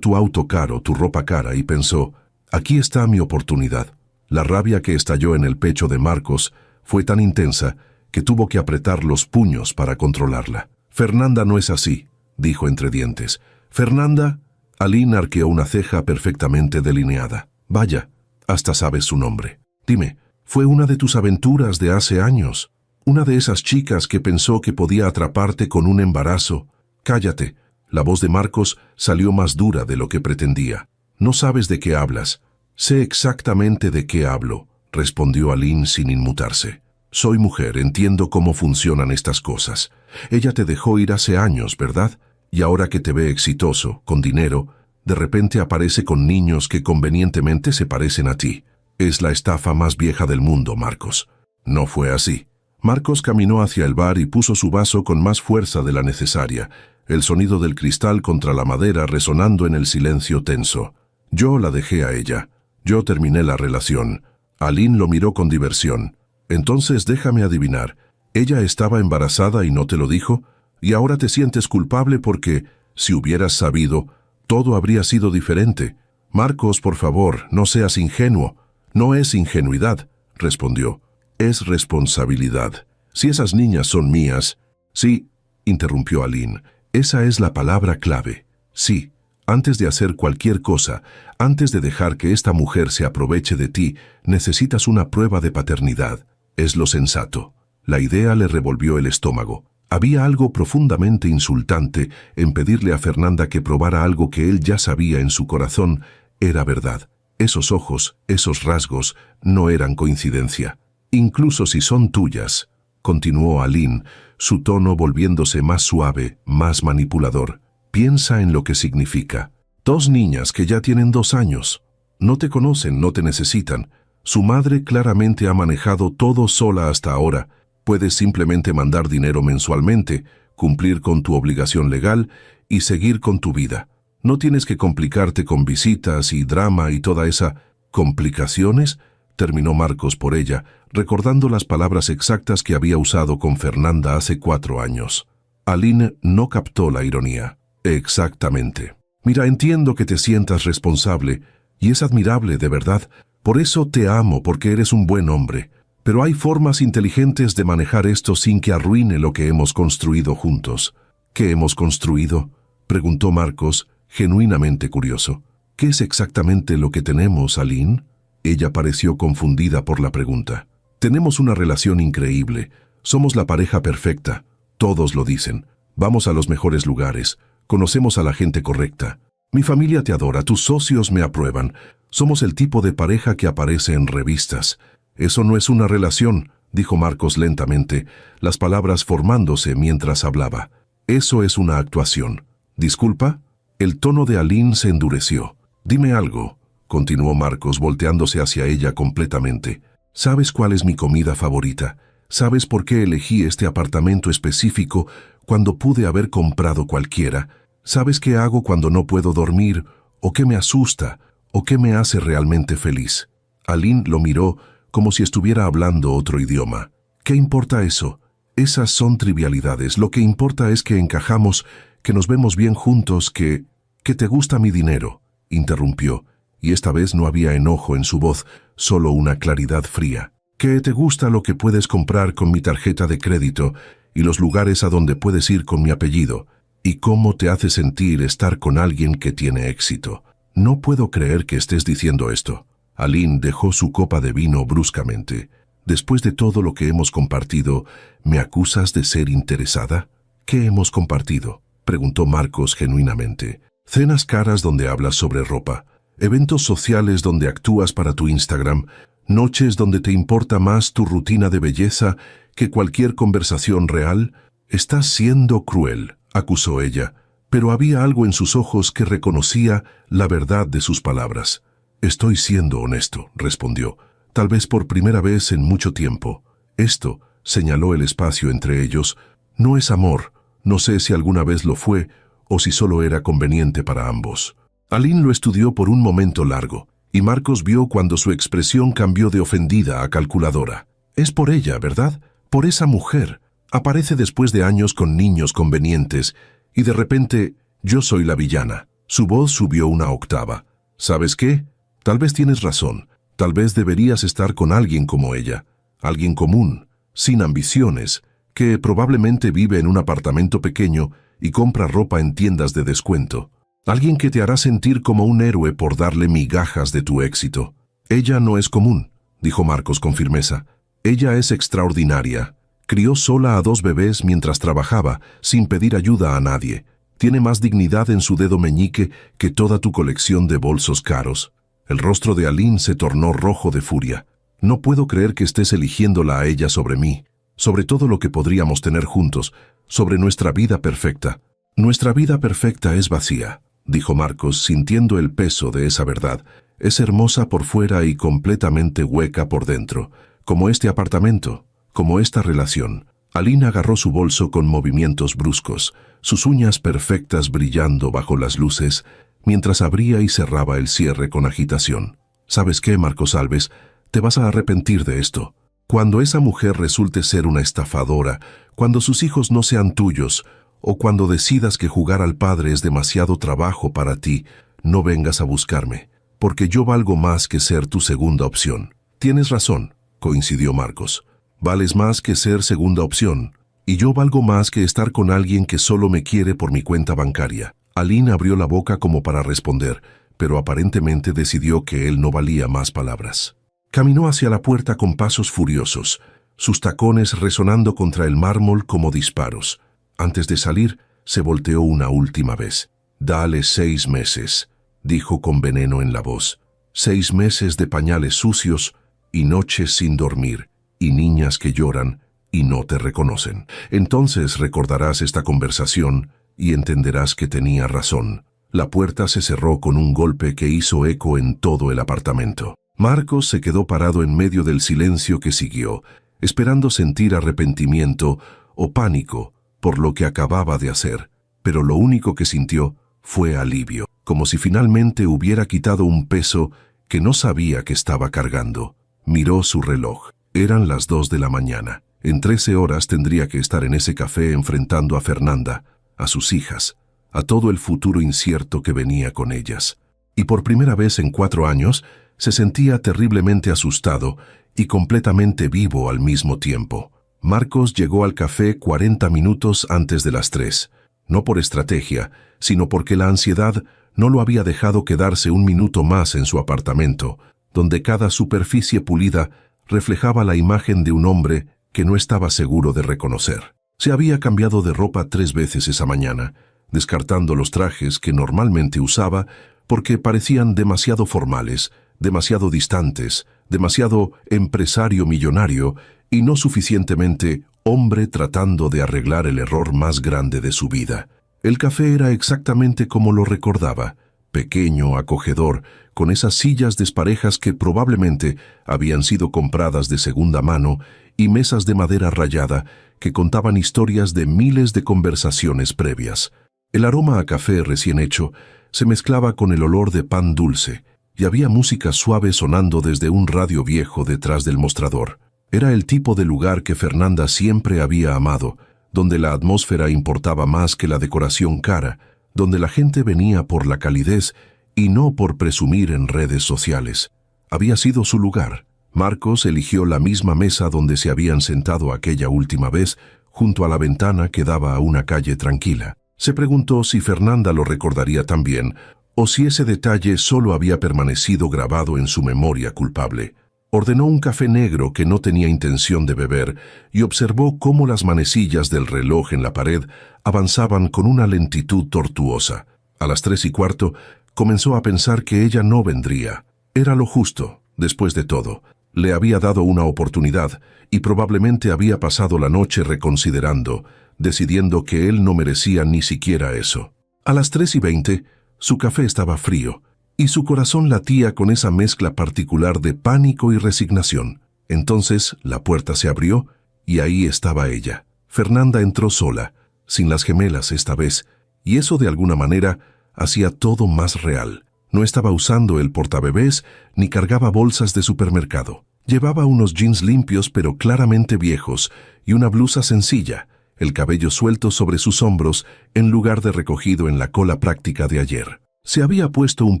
tu auto caro, tu ropa cara y pensó, aquí está mi oportunidad. La rabia que estalló en el pecho de Marcos fue tan intensa que tuvo que apretar los puños para controlarla. Fernanda no es así, dijo entre dientes. Fernanda, Aline arqueó una ceja perfectamente delineada. Vaya, hasta sabes su nombre. Dime, ¿fue una de tus aventuras de hace años? ¿Una de esas chicas que pensó que podía atraparte con un embarazo? Cállate. La voz de Marcos salió más dura de lo que pretendía. No sabes de qué hablas. Sé exactamente de qué hablo, respondió Aline sin inmutarse. Soy mujer, entiendo cómo funcionan estas cosas. Ella te dejó ir hace años, ¿verdad? Y ahora que te ve exitoso, con dinero, de repente aparece con niños que convenientemente se parecen a ti. Es la estafa más vieja del mundo, Marcos. No fue así. Marcos caminó hacia el bar y puso su vaso con más fuerza de la necesaria, el sonido del cristal contra la madera resonando en el silencio tenso. Yo la dejé a ella. Yo terminé la relación. Aline lo miró con diversión. Entonces déjame adivinar. ¿Ella estaba embarazada y no te lo dijo? Y ahora te sientes culpable porque, si hubieras sabido, todo habría sido diferente. Marcos, por favor, no seas ingenuo. No es ingenuidad, respondió. Es responsabilidad. Si esas niñas son mías... Sí, interrumpió Aline. Esa es la palabra clave. Sí, antes de hacer cualquier cosa, antes de dejar que esta mujer se aproveche de ti, necesitas una prueba de paternidad. Es lo sensato. La idea le revolvió el estómago. Había algo profundamente insultante en pedirle a Fernanda que probara algo que él ya sabía en su corazón era verdad. Esos ojos, esos rasgos, no eran coincidencia. Incluso si son tuyas, continuó Aline, su tono volviéndose más suave, más manipulador. Piensa en lo que significa. 2 niñas que ya tienen 2 años. No te conocen, no te necesitan. Su madre claramente ha manejado todo sola hasta ahora. Puedes simplemente mandar dinero mensualmente, cumplir con tu obligación legal y seguir con tu vida. No tienes que complicarte con visitas y drama y toda esa... ¿Complicaciones? Terminó Marcos por ella, recordando las palabras exactas que había usado con Fernanda hace 4 años. Aline no captó la ironía. Exactamente. Mira, entiendo que te sientas responsable, y es admirable, de verdad. Por eso te amo, porque eres un buen hombre. Pero hay formas inteligentes de manejar esto sin que arruine lo que hemos construido juntos. ¿Qué hemos construido?, preguntó Marcos, genuinamente curioso. ¿Qué es exactamente lo que tenemos, Aline? Ella pareció confundida por la pregunta. Tenemos una relación increíble. Somos la pareja perfecta. Todos lo dicen. Vamos a los mejores lugares. Conocemos a la gente correcta. Mi familia te adora. Tus socios me aprueban. Somos el tipo de pareja que aparece en revistas. Eso no es una relación, dijo Marcos lentamente, las palabras formándose mientras hablaba. Eso es una actuación. ¿Disculpa? El tono de Aline se endureció. Dime algo, continuó Marcos volteándose hacia ella completamente. ¿Sabes cuál es mi comida favorita? ¿Sabes por qué elegí este apartamento específico cuando pude haber comprado cualquiera? ¿Sabes qué hago cuando no puedo dormir? ¿O qué me asusta? ¿O qué me hace realmente feliz? Aline lo miró como si estuviera hablando otro idioma. ¿Qué importa eso? Esas son trivialidades. Lo que importa es que encajamos, que nos vemos bien juntos, que te gusta mi dinero, interrumpió, y esta vez no había enojo en su voz, solo una claridad fría. Que te gusta lo que puedes comprar con mi tarjeta de crédito y los lugares a donde puedes ir con mi apellido. ¿Y cómo te hace sentir estar con alguien que tiene éxito? No puedo creer que estés diciendo esto. Aline dejó su copa de vino bruscamente. Después de todo lo que hemos compartido, ¿me acusas de ser interesada? ¿Qué hemos compartido?, preguntó Marcos genuinamente. Cenas caras donde hablas sobre ropa, eventos sociales donde actúas para tu Instagram, noches donde te importa más tu rutina de belleza que cualquier conversación real. Estás siendo cruel, acusó ella, pero había algo en sus ojos que reconocía la verdad de sus palabras. Estoy siendo honesto, respondió, tal vez por primera vez en mucho tiempo. Esto, señaló el espacio entre ellos, no es amor. No sé si alguna vez lo fue o si solo era conveniente para ambos. Aline lo estudió por un momento largo, y Marcos vio cuando su expresión cambió de ofendida a calculadora. Es por ella, ¿verdad? Por esa mujer. Aparece después de años con niños convenientes, y de repente, yo soy la villana. Su voz subió una octava. ¿Sabes qué? Tal vez tienes razón. Tal vez deberías estar con alguien como ella. Alguien común, sin ambiciones, que probablemente vive en un apartamento pequeño y compra ropa en tiendas de descuento. Alguien que te hará sentir como un héroe por darle migajas de tu éxito. Ella no es común, dijo Marcos con firmeza. Ella es extraordinaria. Crió sola a 2 bebés mientras trabajaba, sin pedir ayuda a nadie. Tiene más dignidad en su dedo meñique que toda tu colección de bolsos caros. El rostro de Aline se tornó rojo de furia. No puedo creer que estés eligiéndola a ella sobre mí, sobre todo lo que podríamos tener juntos, sobre nuestra vida perfecta. Nuestra vida perfecta es vacía, dijo Marcos, sintiendo el peso de esa verdad. Es hermosa por fuera y completamente hueca por dentro, como este apartamento, como esta relación. Aline agarró su bolso con movimientos bruscos, sus uñas perfectas brillando bajo las luces, mientras abría y cerraba el cierre con agitación. ¿Sabes qué, Marcos Alves? Te vas a arrepentir de esto. Cuando esa mujer resulte ser una estafadora, cuando sus hijos no sean tuyos, o cuando decidas que jugar al padre es demasiado trabajo para ti, no vengas a buscarme, porque yo valgo más que ser tu segunda opción. Tienes razón, coincidió Marcos. Vales más que ser segunda opción, y yo valgo más que estar con alguien que solo me quiere por mi cuenta bancaria. Aline abrió la boca como para responder, pero aparentemente decidió que él no valía más palabras. Caminó hacia la puerta con pasos furiosos, sus tacones resonando contra el mármol como disparos. Antes de salir, se volteó una última vez. «Dale 6 meses», dijo con veneno en la voz. 6 meses de pañales sucios y noches sin dormir, y niñas que lloran y no te reconocen. Entonces recordarás esta conversación y entenderás que tenía razón. La puerta se cerró con un golpe que hizo eco en todo el apartamento. Marcos se quedó parado en medio del silencio que siguió, esperando sentir arrepentimiento o pánico por lo que acababa de hacer, pero lo único que sintió fue alivio, como si finalmente hubiera quitado un peso que no sabía que estaba cargando. Miró su reloj. Eran las 2 de la mañana. En 13 horas tendría que estar en ese café enfrentando a Fernanda, a sus hijas, a todo el futuro incierto que venía con ellas. Y por primera vez en 4 años, se sentía terriblemente asustado y completamente vivo al mismo tiempo. Marcos llegó al café 40 minutos antes de las 3, no por estrategia, sino porque la ansiedad no lo había dejado quedarse un minuto más en su apartamento, donde cada superficie pulida reflejaba la imagen de un hombre que no estaba seguro de reconocer. Se había cambiado de ropa 3 veces esa mañana, descartando los trajes que normalmente usaba porque parecían demasiado formales, demasiado distantes, demasiado empresario millonario y no suficientemente hombre tratando de arreglar el error más grande de su vida. El café era exactamente como lo recordaba, pequeño, acogedor, con esas sillas desparejas que probablemente habían sido compradas de segunda mano y mesas de madera rayada que contaban historias de miles de conversaciones previas. El aroma a café recién hecho se mezclaba con el olor de pan dulce, y había música suave sonando desde un radio viejo detrás del mostrador. Era el tipo de lugar que Fernanda siempre había amado, donde la atmósfera importaba más que la decoración cara, donde la gente venía por la calidez y no por presumir en redes sociales. Había sido su lugar. Marcos eligió la misma mesa donde se habían sentado aquella última vez, junto a la ventana que daba a una calle tranquila. Se preguntó si Fernanda lo recordaría también, o si ese detalle solo había permanecido grabado en su memoria culpable. Ordenó un café negro que no tenía intención de beber y observó cómo las manecillas del reloj en la pared avanzaban con una lentitud tortuosa. A las 3:15 comenzó a pensar que ella no vendría. Era lo justo, después de todo. Le había dado una oportunidad y probablemente había pasado la noche reconsiderando, decidiendo que él no merecía ni siquiera eso. A las 3:20, su café estaba frío y su corazón latía con esa mezcla particular de pánico y resignación. Entonces la puerta se abrió y ahí estaba ella. Fernanda entró sola, sin las gemelas esta vez, y eso de alguna manera hacía todo más real. No estaba usando el portabebés ni cargaba bolsas de supermercado. Llevaba unos jeans limpios pero claramente viejos y una blusa sencilla, el cabello suelto sobre sus hombros en lugar de recogido en la cola práctica de ayer. Se había puesto un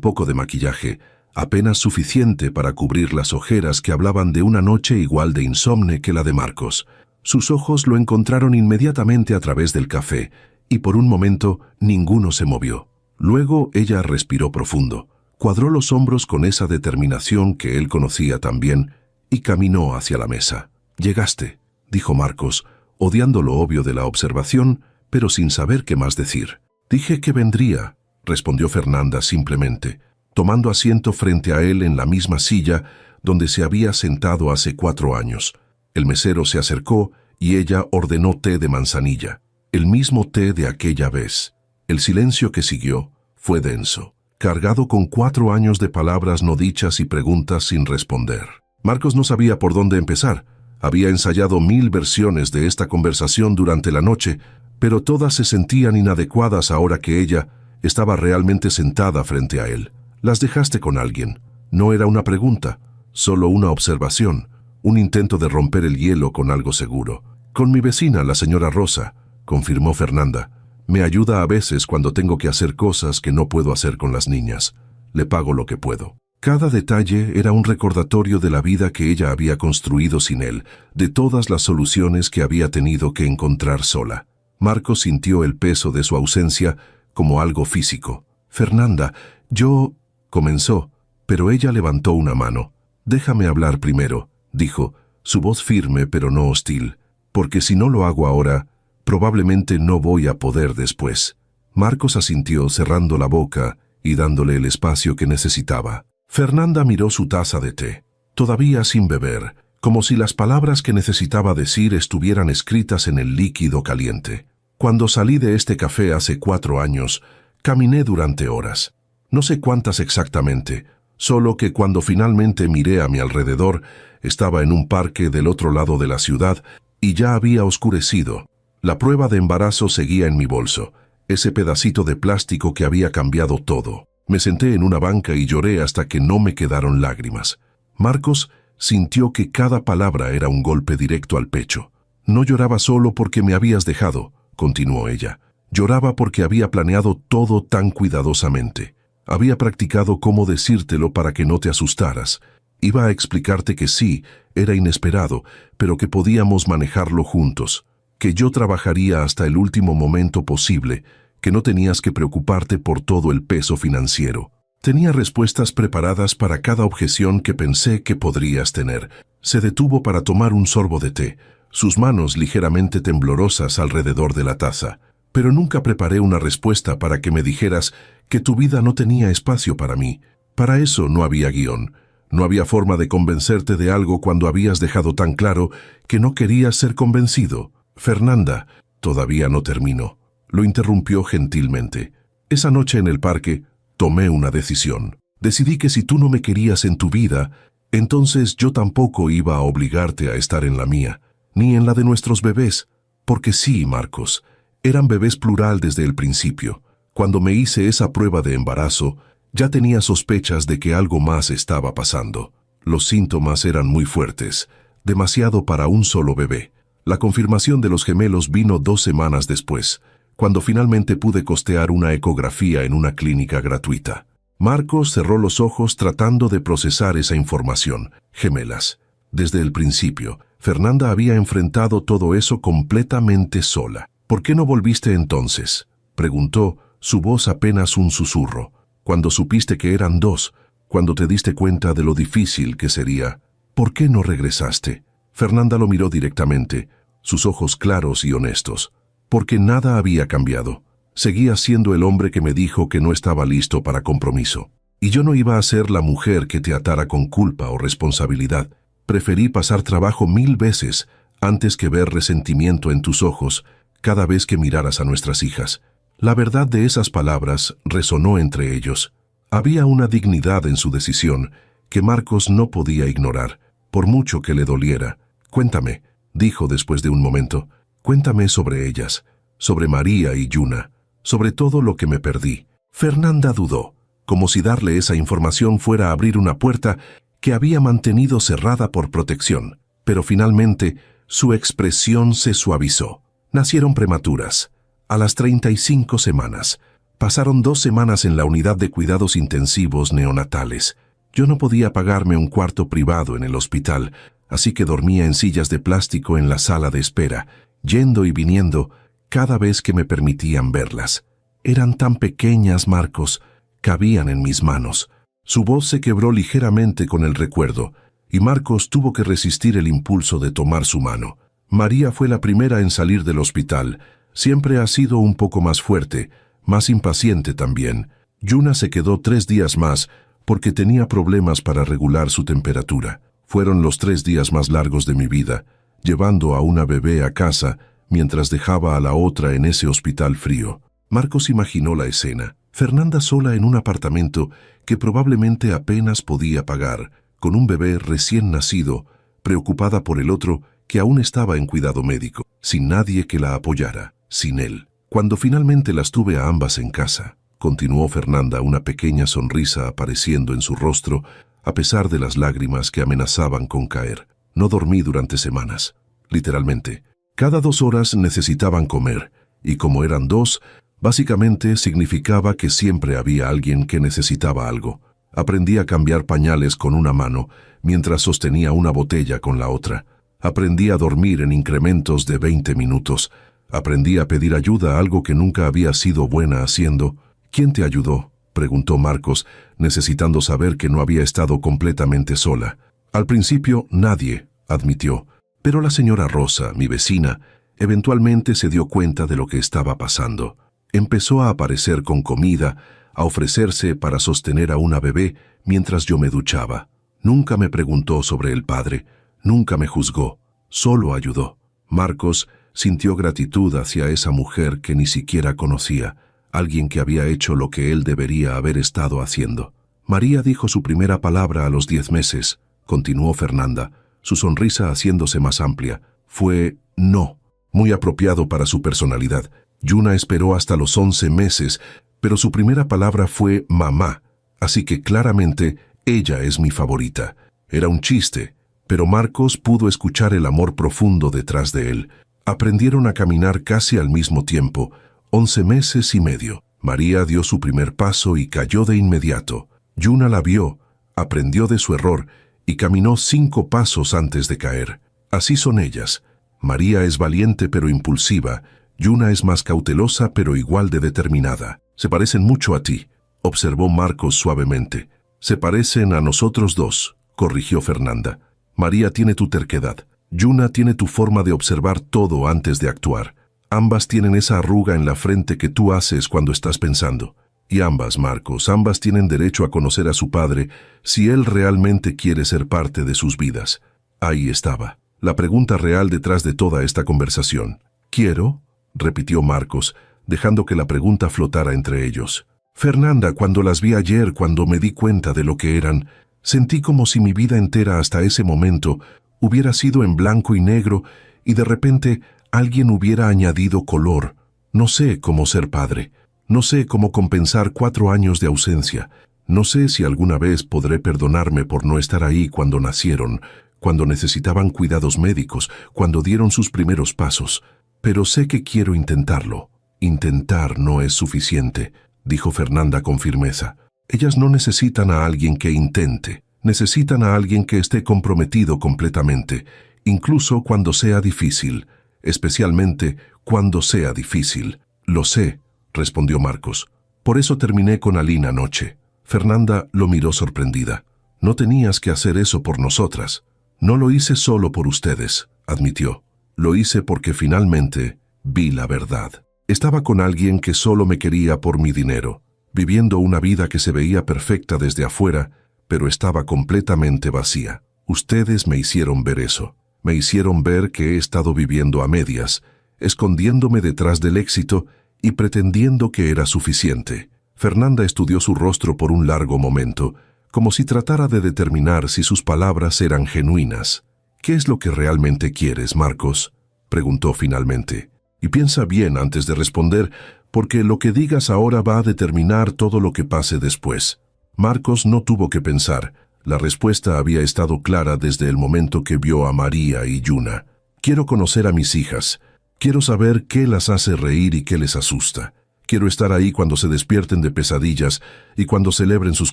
poco de maquillaje, apenas suficiente para cubrir las ojeras que hablaban de una noche igual de insomne que la de Marcos. Sus ojos lo encontraron inmediatamente a través del café, y por un momento ninguno se movió. Luego ella respiró profundo, cuadró los hombros con esa determinación que él conocía también, y caminó hacia la mesa. «Llegaste», dijo Marcos, odiando lo obvio de la observación, pero sin saber qué más decir. «Dije que vendría», respondió Fernanda simplemente, tomando asiento frente a él en la misma silla donde se había sentado hace 4 años. El mesero se acercó y ella ordenó té de manzanilla, el mismo té de aquella vez. El silencio que siguió fue denso, cargado con 4 años de palabras no dichas y preguntas sin responder. Marcos no sabía por dónde empezar. Había ensayado 1000 versiones de esta conversación durante la noche, pero todas se sentían inadecuadas ahora que ella estaba realmente sentada frente a él. «Las dejaste con alguien». No era una pregunta, solo una observación, un intento de romper el hielo con algo seguro. «Con mi vecina, la señora Rosa», confirmó Fernanda. «Me ayuda a veces cuando tengo que hacer cosas que no puedo hacer con las niñas. Le pago lo que puedo». Cada detalle era un recordatorio de la vida que ella había construido sin él, de todas las soluciones que había tenido que encontrar sola. Marcos sintió el peso de su ausencia como algo físico. «Fernanda, yo...» comenzó, pero ella levantó una mano. «Déjame hablar primero», dijo, su voz firme pero no hostil, «porque si no lo hago ahora, probablemente no voy a poder después». Marcos asintió cerrando la boca y dándole el espacio que necesitaba. Fernanda miró su taza de té, todavía sin beber, como si las palabras que necesitaba decir estuvieran escritas en el líquido caliente. «Cuando salí de este café hace 4 años, caminé durante horas. No sé cuántas exactamente, solo que cuando finalmente miré a mi alrededor, estaba en un parque del otro lado de la ciudad y ya había oscurecido. La prueba de embarazo seguía en mi bolso, ese pedacito de plástico que había cambiado todo. Me senté en una banca y lloré hasta que no me quedaron lágrimas». Marcos sintió que cada palabra era un golpe directo al pecho. «No lloraba solo porque me habías dejado», continuó ella. «Lloraba porque había planeado todo tan cuidadosamente. Había practicado cómo decírtelo para que no te asustaras. Iba a explicarte que sí, era inesperado, pero que podíamos manejarlo juntos, que yo trabajaría hasta el último momento posible, que no tenías que preocuparte por todo el peso financiero. Tenía respuestas preparadas para cada objeción que pensé que podrías tener». Se detuvo para tomar un sorbo de té, sus manos ligeramente temblorosas alrededor de la taza. «Pero nunca preparé una respuesta para que me dijeras que tu vida no tenía espacio para mí. Para eso no había guión. No había forma de convencerte de algo cuando habías dejado tan claro que no querías ser convencido». «Fernanda», todavía no terminó. Lo interrumpió gentilmente. «Esa noche en el parque tomé una decisión. Decidí que si tú no me querías en tu vida, entonces yo tampoco iba a obligarte a estar en la mía, ni en la de nuestros bebés. Porque sí, Marcos, eran bebés plural desde el principio. Cuando me hice esa prueba de embarazo, ya tenía sospechas de que algo más estaba pasando. Los síntomas eran muy fuertes, demasiado para un solo bebé. La confirmación de los gemelos vino 2 semanas después, cuando finalmente pude costear una ecografía en una clínica gratuita». Marcos cerró los ojos tratando de procesar esa información. Gemelas. Desde el principio, Fernanda había enfrentado todo eso completamente sola. «¿Por qué no volviste entonces?». Preguntó, su voz apenas un susurro. Cuando supiste que eran dos, cuando te diste cuenta de lo difícil que sería, ¿por qué no regresaste? Fernanda lo miró directamente, sus ojos claros y honestos. Porque nada había cambiado. Seguía siendo el hombre que me dijo que no estaba listo para compromiso. Y yo no iba a ser la mujer que te atara con culpa o responsabilidad. Preferí pasar trabajo 1000 veces antes que ver resentimiento en tus ojos cada vez que miraras a nuestras hijas. La verdad de esas palabras resonó entre ellos. Había una dignidad en su decisión que Marcos no podía ignorar, por mucho que le doliera. Cuéntame, dijo después de un momento. Cuéntame sobre ellas, sobre María y Yuna, sobre todo lo que me perdí. Fernanda dudó, como si darle esa información fuera a abrir una puerta que había mantenido cerrada por protección. Pero finalmente, su expresión se suavizó. Nacieron prematuras. A las 35 semanas. Pasaron 2 semanas en la unidad de cuidados intensivos neonatales. Yo no podía pagarme un cuarto privado en el hospital, así que dormía en sillas de plástico en la sala de espera, yendo y viniendo cada vez que me permitían verlas. Eran tan pequeñas, Marcos, cabían en mis manos. Su voz se quebró ligeramente con el recuerdo, y Marcos tuvo que resistir el impulso de tomar su mano. María fue la primera en salir del hospital. Siempre ha sido un poco más fuerte, más impaciente también. Yuna se quedó 3 días más porque tenía problemas para regular su temperatura. Fueron los 3 días más largos de mi vida, llevando a una bebé a casa mientras dejaba a la otra en ese hospital frío. Marcos imaginó la escena. Fernanda sola en un apartamento que probablemente apenas podía pagar, con un bebé recién nacido, preocupada por el otro que aún estaba en cuidado médico, sin nadie que la apoyara, sin él. Cuando finalmente las tuve a ambas en casa, continuó Fernanda, una pequeña sonrisa apareciendo en su rostro, a pesar de las lágrimas que amenazaban con caer. No dormí durante semanas, literalmente. Cada 2 horas necesitaban comer, y como eran 2, básicamente significaba que siempre había alguien que necesitaba algo. Aprendí a cambiar pañales con una mano, mientras sostenía una botella con la otra. Aprendí a dormir en incrementos de 20 minutos. Aprendí a pedir ayuda, algo que nunca había sido buena haciendo. ¿Quién te ayudó?, preguntó Marcos, necesitando saber que no había estado completamente sola. Al principio, nadie, admitió. Pero la señora Rosa, mi vecina, eventualmente se dio cuenta de lo que estaba pasando. Empezó a aparecer con comida, a ofrecerse para sostener a una bebé mientras yo me duchaba. Nunca me preguntó sobre el padre, nunca me juzgó, solo ayudó. Marcos sintió gratitud hacia esa mujer que ni siquiera conocía, alguien que había hecho lo que él debería haber estado haciendo. María dijo su primera palabra a los 10 meses, continuó Fernanda, su sonrisa haciéndose más amplia. Fue no, muy apropiado para su personalidad. Yuna esperó hasta los 11 meses, pero su primera palabra fue mamá, así que claramente ella es mi favorita. Era un chiste, pero Marcos pudo escuchar el amor profundo detrás de él. Aprendieron a caminar casi al mismo tiempo, 11 meses y medio. María dio su primer paso y cayó de inmediato. Yuna la vio, aprendió de su error y caminó 5 pasos antes de caer. Así son ellas. María es valiente pero impulsiva. Yuna es más cautelosa pero igual de determinada. Se parecen mucho a ti, observó Marcos suavemente. Se parecen a nosotros dos, corrigió Fernanda. María tiene tu terquedad. Yuna tiene tu forma de observar todo antes de actuar. Ambas tienen esa arruga en la frente que tú haces cuando estás pensando. Y ambas, Marcos, ambas tienen derecho a conocer a su padre si él realmente quiere ser parte de sus vidas. Ahí estaba, la pregunta real detrás de toda esta conversación. ¿Quiero?, repitió Marcos, dejando que la pregunta flotara entre ellos. Fernanda, cuando las vi ayer, cuando me di cuenta de lo que eran, sentí como si mi vida entera hasta ese momento hubiera sido en blanco y negro y de repente alguien hubiera añadido color. No sé cómo ser padre. No sé cómo compensar 4 años de ausencia. No sé si alguna vez podré perdonarme por no estar ahí cuando nacieron, cuando necesitaban cuidados médicos, cuando dieron sus primeros pasos. Pero sé que quiero intentarlo. Intentar no es suficiente, dijo Fernanda con firmeza. Ellas no necesitan a alguien que intente. Necesitan a alguien que esté comprometido completamente, incluso cuando sea difícil, especialmente cuando sea difícil. Lo sé, respondió Marcos. Por eso terminé con Alina anoche. Fernanda lo miró sorprendida. No tenías que hacer eso por nosotras. No lo hice solo por ustedes, admitió. Lo hice porque finalmente vi la verdad. Estaba con alguien que solo me quería por mi dinero, viviendo una vida que se veía perfecta desde afuera, pero estaba completamente vacía. Ustedes me hicieron ver eso. Me hicieron ver que he estado viviendo a medias, escondiéndome detrás del éxito y pretendiendo que era suficiente. Fernanda estudió su rostro por un largo momento, como si tratara de determinar si sus palabras eran genuinas. «¿Qué es lo que realmente quieres, Marcos?», preguntó finalmente. «Y piensa bien antes de responder, porque lo que digas ahora va a determinar todo lo que pase después». Marcos no tuvo que pensar. La respuesta había estado clara desde el momento que vio a María y Yuna. «Quiero conocer a mis hijas. Quiero saber qué las hace reír y qué les asusta. Quiero estar ahí cuando se despierten de pesadillas y cuando celebren sus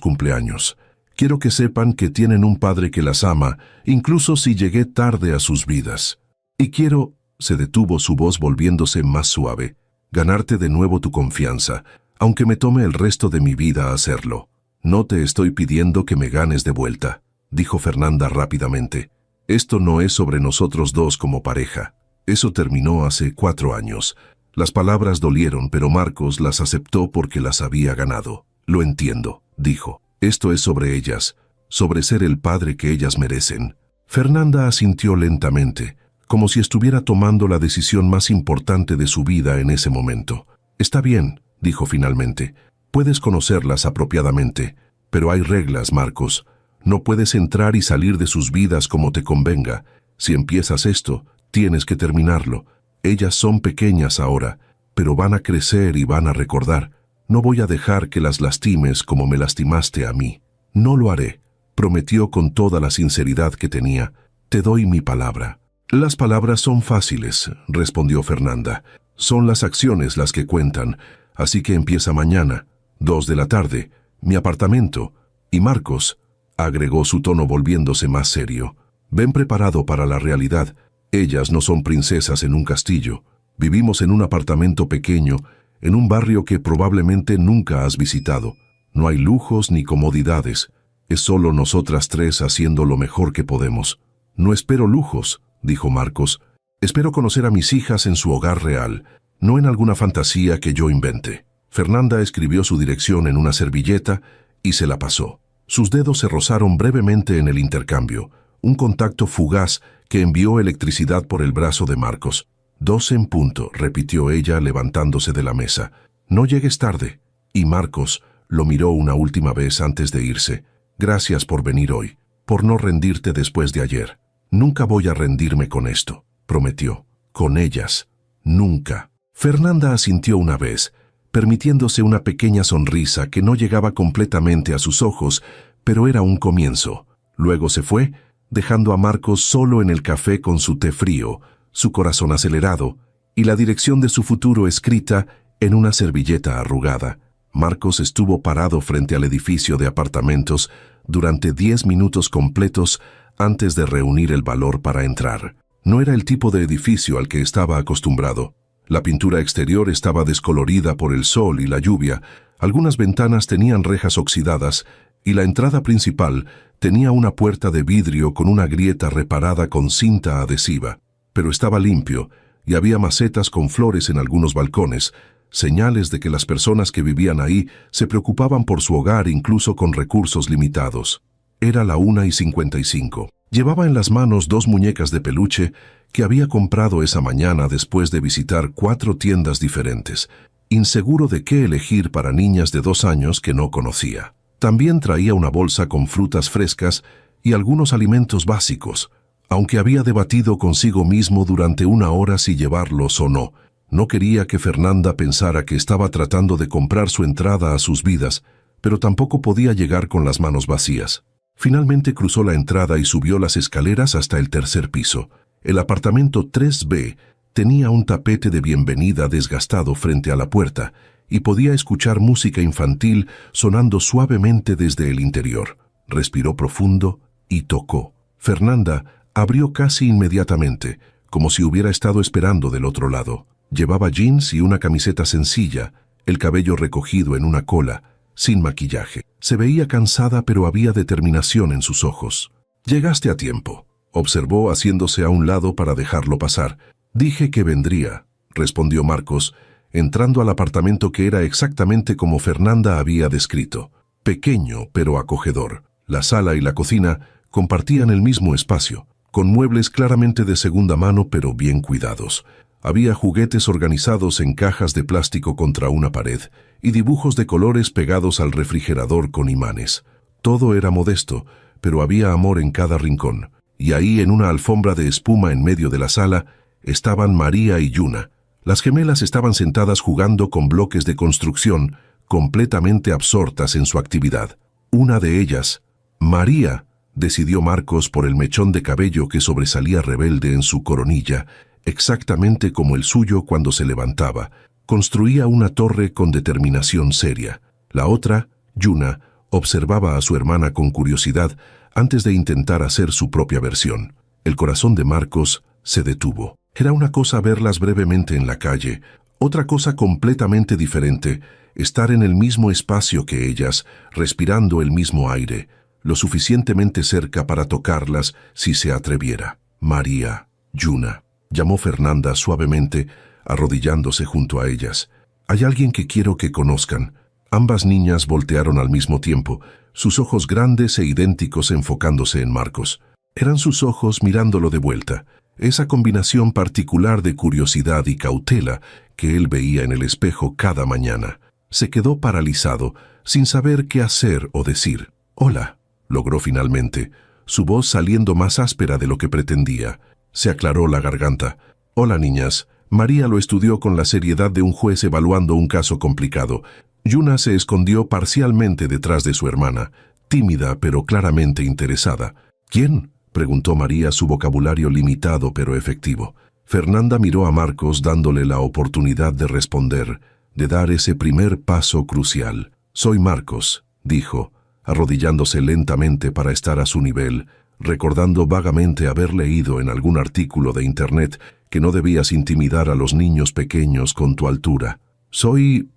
cumpleaños. Quiero que sepan que tienen un padre que las ama, incluso si llegué tarde a sus vidas. Y quiero», se detuvo, su voz volviéndose más suave, «ganarte de nuevo tu confianza, aunque me tome el resto de mi vida hacerlo». «No te estoy pidiendo que me ganes de vuelta», dijo Fernanda rápidamente. «Esto no es sobre nosotros dos como pareja. Eso terminó hace 4 años. Las palabras dolieron, pero Marcos las aceptó porque las había ganado. «Lo entiendo», dijo. «Esto es sobre ellas, sobre ser el padre que ellas merecen». Fernanda asintió lentamente, como si estuviera tomando la decisión más importante de su vida en ese momento. «Está bien», dijo finalmente. «Puedes conocerlas apropiadamente, pero hay reglas, Marcos. No puedes entrar y salir de sus vidas como te convenga. Si empiezas esto, tienes que terminarlo. Ellas son pequeñas ahora, pero van a crecer y van a recordar. No voy a dejar que las lastimes como me lastimaste a mí». «No lo haré», prometió con toda la sinceridad que tenía. «Te doy mi palabra». «Las palabras son fáciles», respondió Fernanda. «Son las acciones las que cuentan, así que empieza mañana, 2 de la tarde, mi apartamento. Y Marcos», agregó su tono volviéndose más serio, «ven preparado para la realidad. Ellas no son princesas en un castillo. Vivimos en un apartamento pequeño, en un barrio que probablemente nunca has visitado. No hay lujos ni comodidades. Es solo nosotras 3 haciendo lo mejor que podemos». «No espero lujos», dijo Marcos. «Espero conocer a mis hijas en su hogar real, no en alguna fantasía que yo invente». Fernanda escribió su dirección en una servilleta y se la pasó. Sus dedos se rozaron brevemente en el intercambio, un contacto fugaz que envió electricidad por el brazo de Marcos. 2 en punto, repitió ella levantándose de la mesa. «No llegues tarde». Y Marcos lo miró una última vez antes de irse. «Gracias por venir hoy, por no rendirte después de ayer». «Nunca voy a rendirme con esto», prometió. «Con ellas. Nunca». Fernanda asintió una vez, permitiéndose una pequeña sonrisa que no llegaba completamente a sus ojos, pero era un comienzo. Luego se fue, dejando a Marcos solo en el café con su té frío, su corazón acelerado y la dirección de su futuro escrita en una servilleta arrugada. Marcos estuvo parado frente al edificio de apartamentos durante 10 minutos completos antes de reunir el valor para entrar. No era el tipo de edificio al que estaba acostumbrado. La pintura exterior estaba descolorida por el sol y la lluvia, algunas ventanas tenían rejas oxidadas y la entrada principal tenía una puerta de vidrio con una grieta reparada con cinta adhesiva. Pero estaba limpio y había macetas con flores en algunos balcones, señales de que las personas que vivían ahí se preocupaban por su hogar incluso con recursos limitados. Era la 1:55. Llevaba en las manos 2 muñecas de peluche que había comprado esa mañana después de visitar 4 tiendas diferentes, inseguro de qué elegir para niñas de 2 años que no conocía. También traía una bolsa con frutas frescas y algunos alimentos básicos, aunque había debatido consigo mismo durante 1 hora si llevarlos o no. No quería que Fernanda pensara que estaba tratando de comprar su entrada a sus vidas, pero tampoco podía llegar con las manos vacías. Finalmente cruzó la entrada y subió las escaleras hasta el 3er piso. El apartamento 3B tenía un tapete de bienvenida desgastado frente a la puerta y podía escuchar música infantil sonando suavemente desde el interior. Respiró profundo y tocó. Fernanda abrió casi inmediatamente, como si hubiera estado esperando del otro lado. Llevaba jeans y una camiseta sencilla, el cabello recogido en una cola, sin maquillaje. Se veía cansada, pero había determinación en sus ojos. «Llegaste a tiempo», observó haciéndose a un lado para dejarlo pasar. «Dije que vendría», respondió Marcos, entrando al apartamento que era exactamente como Fernanda había descrito. Pequeño, pero acogedor. La sala y la cocina compartían el mismo espacio, con muebles claramente de segunda mano pero bien cuidados. Había juguetes organizados en cajas de plástico contra una pared y dibujos de colores pegados al refrigerador con imanes. Todo era modesto, pero había amor en cada rincón. Y ahí, en una alfombra de espuma en medio de la sala, estaban María y Yuna. Las gemelas estaban sentadas jugando con bloques de construcción, completamente absortas en su actividad. Una de ellas, María, decidió Marcos por el mechón de cabello que sobresalía rebelde en su coronilla, exactamente como el suyo cuando se levantaba, construía una torre con determinación seria. La otra, Yuna, observaba a su hermana con curiosidad antes de intentar hacer su propia versión. El corazón de Marcos se detuvo. Era una cosa verlas brevemente en la calle, otra cosa completamente diferente, estar en el mismo espacio que ellas, respirando el mismo aire, lo suficientemente cerca para tocarlas si se atreviera. «María, Yuna», llamó Fernanda suavemente, arrodillándose junto a ellas. «Hay alguien que quiero que conozcan». Ambas niñas voltearon al mismo tiempo, sus ojos grandes e idénticos enfocándose en Marcos. Eran sus ojos mirándolo de vuelta, esa combinación particular de curiosidad y cautela que él veía en el espejo cada mañana. Se quedó paralizado, sin saber qué hacer o decir. «Hola», logró finalmente, su voz saliendo más áspera de lo que pretendía. Se aclaró la garganta. «Hola, niñas». María lo estudió con la seriedad de un juez evaluando un caso complicado. Yuna se escondió parcialmente detrás de su hermana, tímida pero claramente interesada. «¿Quién?», preguntó María, su vocabulario limitado pero efectivo. Fernanda miró a Marcos dándole la oportunidad de responder, de dar ese primer paso crucial. «Soy Marcos», dijo, arrodillándose lentamente para estar a su nivel, recordando vagamente haber leído en algún artículo de internet que no debías intimidar a los niños pequeños con tu altura. Soy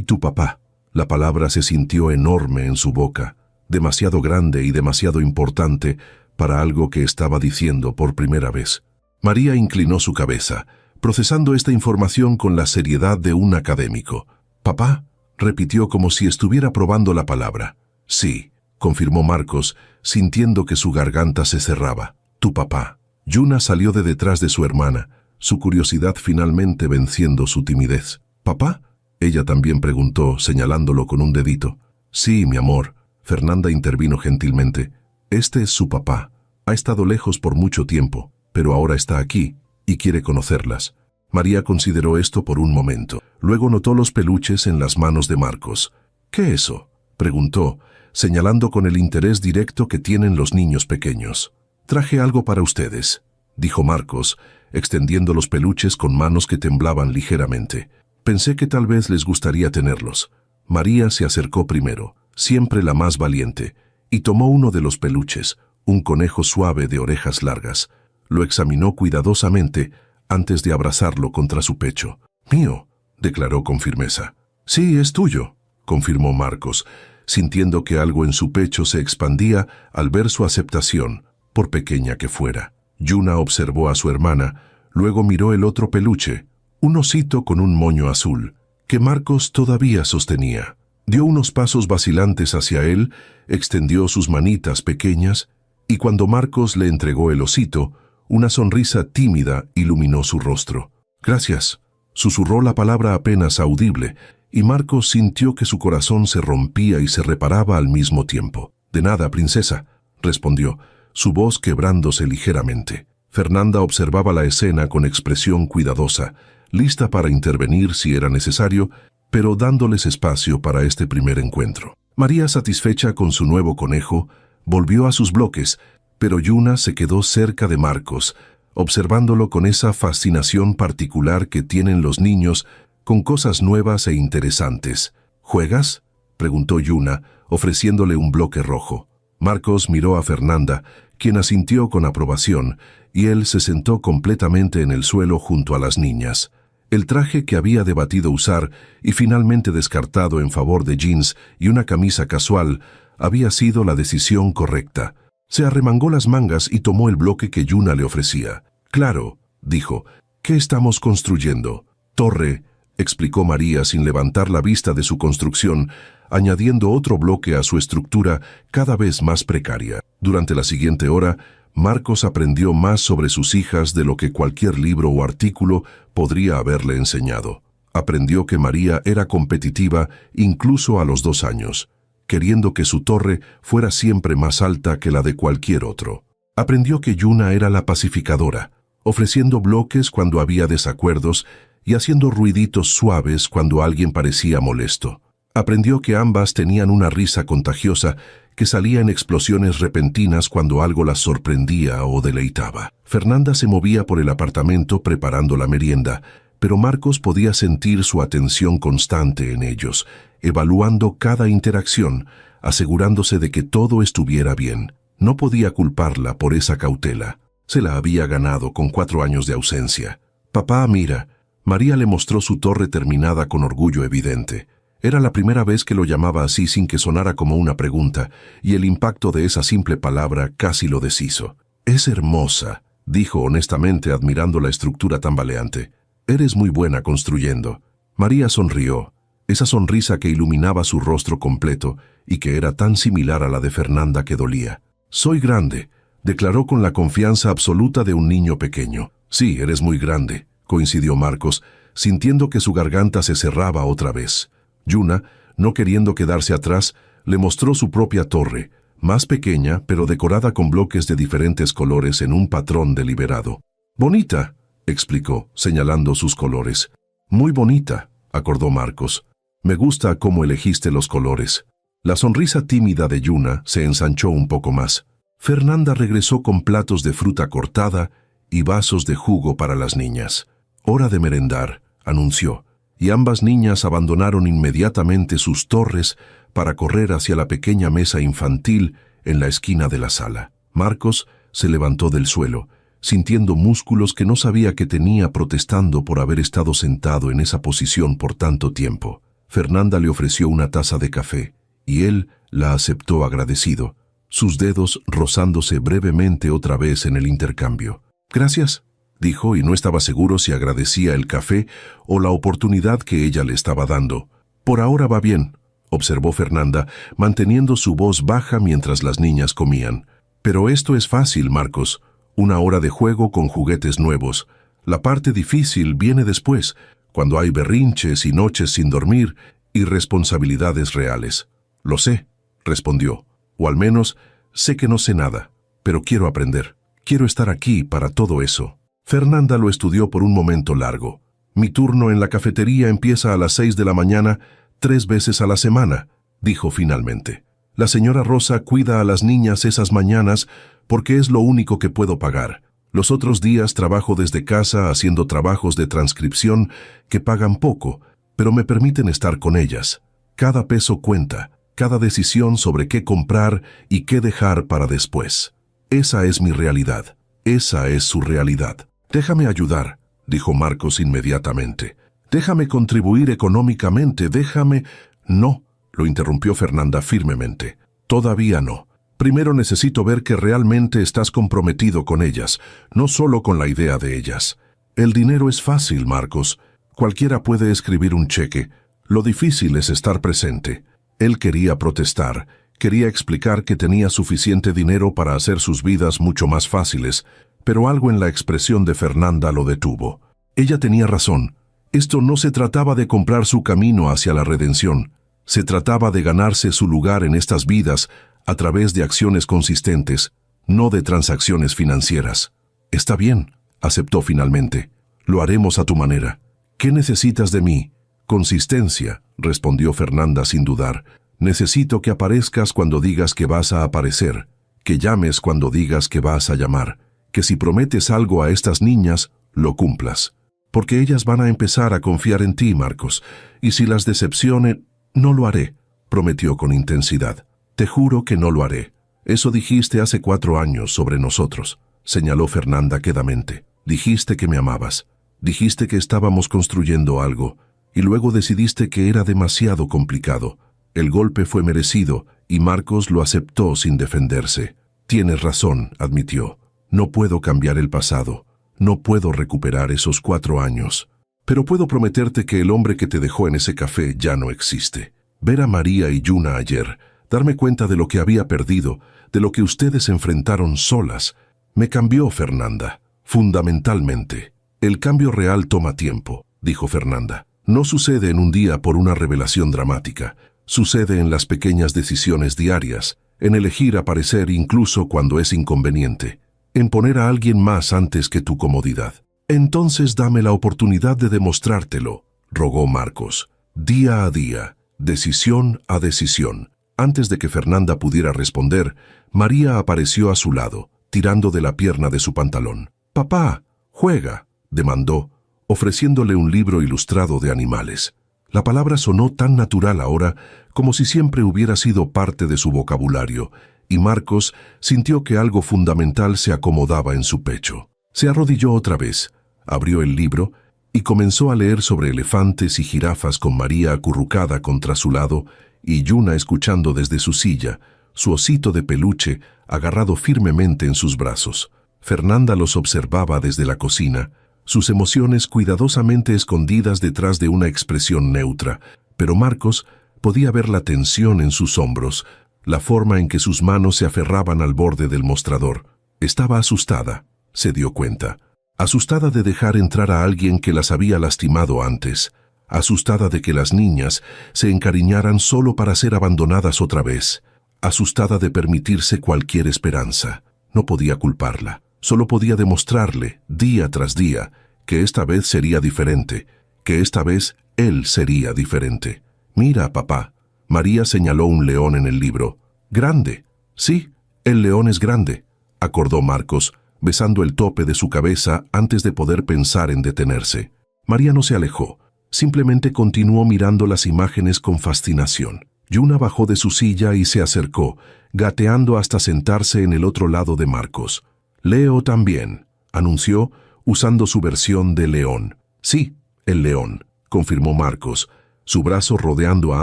tu papá». La palabra se sintió enorme en su boca, demasiado grande y demasiado importante para algo que estaba diciendo por primera vez. María inclinó su cabeza, procesando esta información con la seriedad de un académico. «¿Papá?», repitió como si estuviera probando la palabra. «Sí», confirmó Marcos, sintiendo que su garganta se cerraba. «Tu papá». Yuna salió de detrás de su hermana, su curiosidad finalmente venciendo su timidez. «¿Papá?», ella también preguntó, señalándolo con un dedito. «Sí, mi amor», Fernanda intervino gentilmente. «Este es su papá. Ha estado lejos por mucho tiempo, pero ahora está aquí y quiere conocerlas». María consideró esto por un momento. Luego notó los peluches en las manos de Marcos. «¿Qué es eso?», preguntó, señalando con el interés directo que tienen los niños pequeños. «Traje algo para ustedes», dijo Marcos, extendiendo los peluches con manos que temblaban ligeramente. «Pensé que tal vez les gustaría tenerlos». María se acercó primero, siempre la más valiente, y tomó uno de los peluches, un conejo suave de orejas largas. Lo examinó cuidadosamente antes de abrazarlo contra su pecho. «Mío», declaró con firmeza. «Sí, es tuyo», confirmó Marcos, sintiendo que algo en su pecho se expandía al ver su aceptación, por pequeña que fuera. Yuna observó a su hermana, luego miró el otro peluche, un osito con un moño azul, que Marcos todavía sostenía. Dio unos pasos vacilantes hacia él, extendió sus manitas pequeñas, y cuando Marcos le entregó el osito, una sonrisa tímida iluminó su rostro. «Gracias», susurró la palabra apenas audible, y Marcos sintió que su corazón se rompía y se reparaba al mismo tiempo. «De nada, princesa», respondió, su voz quebrándose ligeramente. Fernanda observaba la escena con expresión cuidadosa, lista para intervenir si era necesario, pero dándoles espacio para este primer encuentro. María, satisfecha con su nuevo conejo, volvió a sus bloques, pero Yuna se quedó cerca de Marcos, observándolo con esa fascinación particular que tienen los niños con cosas nuevas e interesantes. «¿Juegas?», preguntó Yuna, ofreciéndole un bloque rojo. Marcos miró a Fernanda, quien asintió con aprobación, y él se sentó completamente en el suelo junto a las niñas. El traje que había debatido usar y finalmente descartado en favor de jeans y una camisa casual había sido la decisión correcta. Se arremangó las mangas y tomó el bloque que Yuna le ofrecía. «Claro», dijo, «¿qué estamos construyendo?» «Torre», explicó María sin levantar la vista de su construcción, añadiendo otro bloque a su estructura cada vez más precaria. Durante la siguiente hora, Marcos aprendió más sobre sus hijas de lo que cualquier libro o artículo podría haberle enseñado. Aprendió que María era competitiva incluso a los 2 años, queriendo que su torre fuera siempre más alta que la de cualquier otro. Aprendió que Yuna era la pacificadora, ofreciendo bloques cuando había desacuerdos y haciendo ruiditos suaves cuando alguien parecía molesto. Aprendió que ambas tenían una risa contagiosa que salía en explosiones repentinas cuando algo las sorprendía o deleitaba. Fernanda se movía por el apartamento preparando la merienda, pero Marcos podía sentir su atención constante en ellos, evaluando cada interacción, asegurándose de que todo estuviera bien. No podía culparla por esa cautela. Se la había ganado con 4 años de ausencia. «Papá, mira». María le mostró su torre terminada con orgullo evidente. Era la primera vez que lo llamaba así sin que sonara como una pregunta, y el impacto de esa simple palabra casi lo deshizo. «Es hermosa», dijo honestamente admirando la estructura tambaleante. «Eres muy buena construyendo». María sonrió, esa sonrisa que iluminaba su rostro completo y que era tan similar a la de Fernanda que dolía. «Soy grande», declaró con la confianza absoluta de un niño pequeño. «Sí, eres muy grande», coincidió Marcos, sintiendo que su garganta se cerraba otra vez. Yuna, no queriendo quedarse atrás, le mostró su propia torre, más pequeña pero decorada con bloques de diferentes colores en un patrón deliberado. «Bonita», explicó, señalando sus colores. «Muy bonita», acordó Marcos. «Me gusta cómo elegiste los colores». La sonrisa tímida de Yuna se ensanchó un poco más. Fernanda regresó con platos de fruta cortada y vasos de jugo para las niñas. «Hora de merendar», anunció, y ambas niñas abandonaron inmediatamente sus torres para correr hacia la pequeña mesa infantil en la esquina de la sala. Marcos se levantó del suelo, sintiendo músculos que no sabía que tenía protestando por haber estado sentado en esa posición por tanto tiempo. Fernanda le ofreció una taza de café, y él la aceptó agradecido, sus dedos rozándose brevemente otra vez en el intercambio. «Gracias», dijo, y no estaba seguro si agradecía el café o la oportunidad que ella le estaba dando. «Por ahora va bien», observó Fernanda, manteniendo su voz baja mientras las niñas comían. «Pero esto es fácil, Marcos. 1 hora de juego con juguetes nuevos. La parte difícil viene después, cuando hay berrinches y noches sin dormir y responsabilidades reales». «Lo sé», respondió, «o al menos sé que no sé nada, pero quiero aprender. Quiero estar aquí para todo eso». Fernanda lo estudió por un momento largo. «Mi turno en la cafetería empieza a las 6 de la mañana, 3 veces a la semana», dijo finalmente. «La señora Rosa cuida a las niñas esas mañanas porque es lo único que puedo pagar. Los otros días trabajo desde casa haciendo trabajos de transcripción que pagan poco, pero me permiten estar con ellas. Cada peso cuenta, cada decisión sobre qué comprar y qué dejar para después. Esa es mi realidad. Esa es su realidad». «Déjame ayudar», dijo Marcos inmediatamente. «Déjame contribuir económicamente, déjame...» «No», lo interrumpió Fernanda firmemente. «Todavía no. Primero necesito ver que realmente estás comprometido con ellas, no solo con la idea de ellas. El dinero es fácil, Marcos. Cualquiera puede escribir un cheque. Lo difícil es estar presente». Él quería protestar, quería explicar que tenía suficiente dinero para hacer sus vidas mucho más fáciles, pero algo en la expresión de Fernanda lo detuvo. Ella tenía razón. Esto no se trataba de comprar su camino hacia la redención. Se trataba de ganarse su lugar en estas vidas a través de acciones consistentes, no de transacciones financieras. «Está bien», aceptó finalmente. «Lo haremos a tu manera». «¿Qué necesitas de mí?» «Consistencia», respondió Fernanda sin dudar. «Necesito que aparezcas cuando digas que vas a aparecer, que llames cuando digas que vas a llamar, que si prometes algo a estas niñas, lo cumplas. Porque ellas van a empezar a confiar en ti, Marcos, y si las decepcione, no lo haré», prometió con intensidad. «Te juro que no lo haré. Eso dijiste hace 4 años sobre nosotros», señaló Fernanda quedamente. «Dijiste que me amabas. Dijiste que estábamos construyendo algo, y luego decidiste que era demasiado complicado. El golpe fue merecido, y Marcos lo aceptó sin defenderse. Tienes razón, admitió. No puedo cambiar el pasado. No puedo recuperar esos 4 años. Pero puedo prometerte que el hombre que te dejó en ese café ya no existe. Ver a María y Yuna ayer, darme cuenta de lo que había perdido, de lo que ustedes enfrentaron solas, me cambió, Fernanda, fundamentalmente. El cambio real toma tiempo, dijo Fernanda. No sucede en un día por una revelación dramática. Sucede en las pequeñas decisiones diarias, en elegir aparecer incluso cuando es inconveniente, en poner a alguien más antes que tu comodidad. Entonces dame la oportunidad de demostrártelo, rogó Marcos. Día a día, decisión a decisión. Antes de que Fernanda pudiera responder, María apareció a su lado, tirando de la pierna de su pantalón. «Papá, juega», demandó, ofreciéndole un libro ilustrado de animales. La palabra sonó tan natural ahora como si siempre hubiera sido parte de su vocabulario, y Marcos sintió que algo fundamental se acomodaba en su pecho. Se arrodilló otra vez, abrió el libro y comenzó a leer sobre elefantes y jirafas con María acurrucada contra su lado y Yuna escuchando desde su silla, su osito de peluche agarrado firmemente en sus brazos. Fernanda los observaba desde la cocina, sus emociones cuidadosamente escondidas detrás de una expresión neutra, pero Marcos podía ver la tensión en sus hombros, la forma en que sus manos se aferraban al borde del mostrador. Estaba asustada, se dio cuenta. Asustada de dejar entrar a alguien que las había lastimado antes. Asustada de que las niñas se encariñaran solo para ser abandonadas otra vez. Asustada de permitirse cualquier esperanza. No podía culparla. Solo podía demostrarle, día tras día, que esta vez sería diferente, que esta vez él sería diferente. «Mira, papá». María señaló un león en el libro. «Grande». «Sí, el león es grande», acordó Marcos, besando el tope de su cabeza antes de poder pensar en detenerse. María no se alejó, simplemente continuó mirando las imágenes con fascinación. Yuna bajó de su silla y se acercó, gateando hasta sentarse en el otro lado de Marcos. «Leo también», anunció, usando su versión de león. «Sí, el león», confirmó Marcos, su brazo rodeando a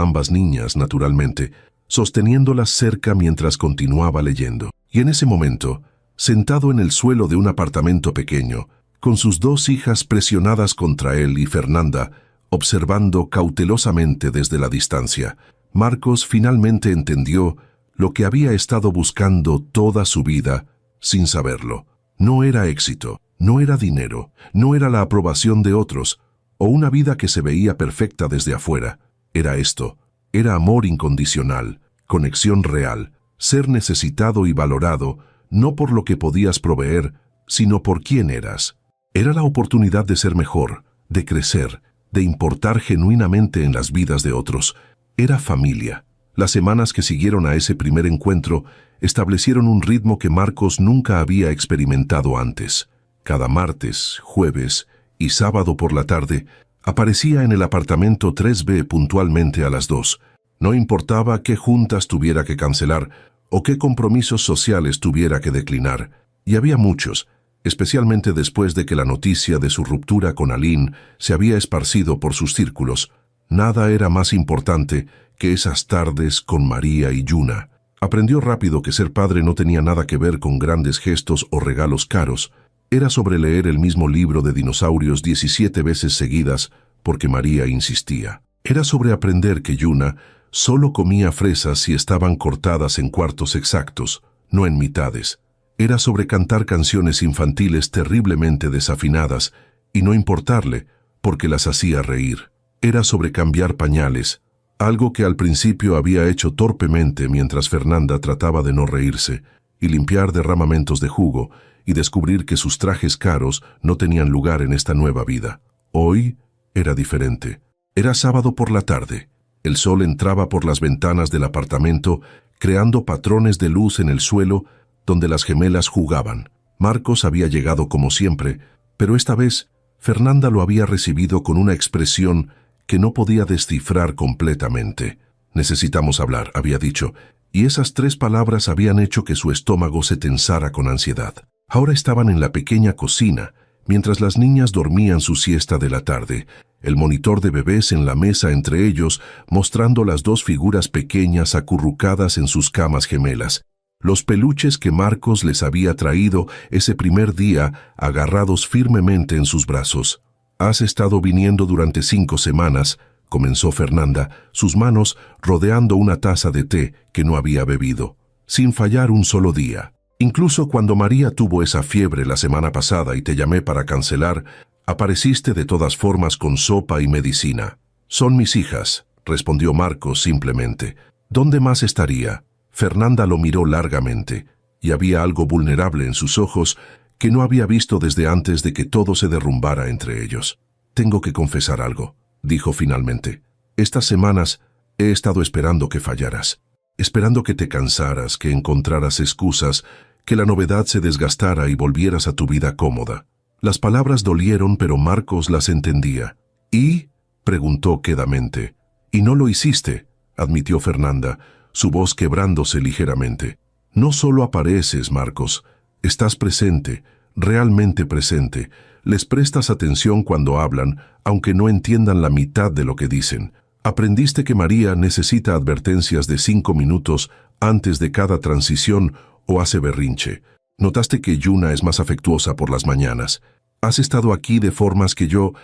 ambas niñas, naturalmente, sosteniéndolas cerca mientras continuaba leyendo. Y en ese momento, sentado en el suelo de un apartamento pequeño, con sus 2 hijas presionadas contra él y Fernanda, observando cautelosamente desde la distancia, Marcos finalmente entendió lo que había estado buscando toda su vida, sin saberlo. No era éxito, no era dinero, no era la aprobación de otros, o una vida que se veía perfecta desde afuera. Era esto, era amor incondicional, conexión real, ser necesitado y valorado, no por lo que podías proveer, sino por quién eras. Era la oportunidad de ser mejor, de crecer, de importar genuinamente en las vidas de otros. Era familia. Las semanas que siguieron a ese primer encuentro establecieron un ritmo que Marcos nunca había experimentado antes. Cada martes, jueves y sábado por la tarde aparecía en el apartamento 3B puntualmente a las 2. No importaba qué juntas tuviera que cancelar o qué compromisos sociales tuviera que declinar. Y había muchos, especialmente después de que la noticia de su ruptura con Aline se había esparcido por sus círculos. Nada era más importante que esas tardes con María y Yuna. Aprendió rápido que ser padre no tenía nada que ver con grandes gestos o regalos caros. Era sobre leer el mismo libro de dinosaurios 17 veces seguidas porque María insistía. Era sobre aprender que Yuna solo comía fresas si estaban cortadas en cuartos exactos, no en mitades. Era sobre cantar canciones infantiles terriblemente desafinadas y no importarle porque las hacía reír. Era sobre cambiar pañales, algo que al principio había hecho torpemente mientras Fernanda trataba de no reírse, y limpiar derramamientos de jugo y descubrir que sus trajes caros no tenían lugar en esta nueva vida. Hoy era diferente. Era sábado por la tarde. El sol entraba por las ventanas del apartamento, creando patrones de luz en el suelo donde las gemelas jugaban. Marcos había llegado como siempre, pero esta vez Fernanda lo había recibido con una expresión que no podía descifrar completamente. «Necesitamos hablar», había dicho, y esas 3 palabras habían hecho que su estómago se tensara con ansiedad. Ahora estaban en la pequeña cocina, Mientras las niñas dormían su siesta de la tarde, el monitor de bebés en la mesa entre ellos, mostrando las dos figuras pequeñas acurrucadas en sus camas gemelas, los peluches que Marcos les había traído ese primer día agarrados firmemente en sus brazos. «Has estado viniendo durante 5 semanas», comenzó Fernanda, sus manos rodeando una taza de té que no había bebido, sin fallar un solo día. «Incluso cuando María tuvo esa fiebre la semana pasada y te llamé para cancelar, apareciste de todas formas con sopa y medicina». «Son mis hijas», respondió Marcos simplemente. «¿Dónde más estaría?». Fernanda lo miró largamente, y había algo vulnerable en sus ojos que no había visto desde antes de que todo se derrumbara entre ellos. «Tengo que confesar algo», dijo finalmente. «Estas semanas he estado esperando que fallaras, esperando que te cansaras, que encontraras excusas, que la novedad se desgastara y volvieras a tu vida cómoda». Las palabras dolieron, pero Marcos las entendía. «¿Y?», preguntó quedamente. «Y no lo hiciste», admitió Fernanda, su voz quebrándose ligeramente. «No solo apareces, Marcos, estás presente, realmente presente. Les prestas atención cuando hablan, aunque no entiendan la mitad de lo que dicen. Aprendiste que María necesita advertencias de 5 minutos antes de cada transición o hace berrinche. Notaste que Yuna es más afectuosa por las mañanas. Has estado aquí de formas que yo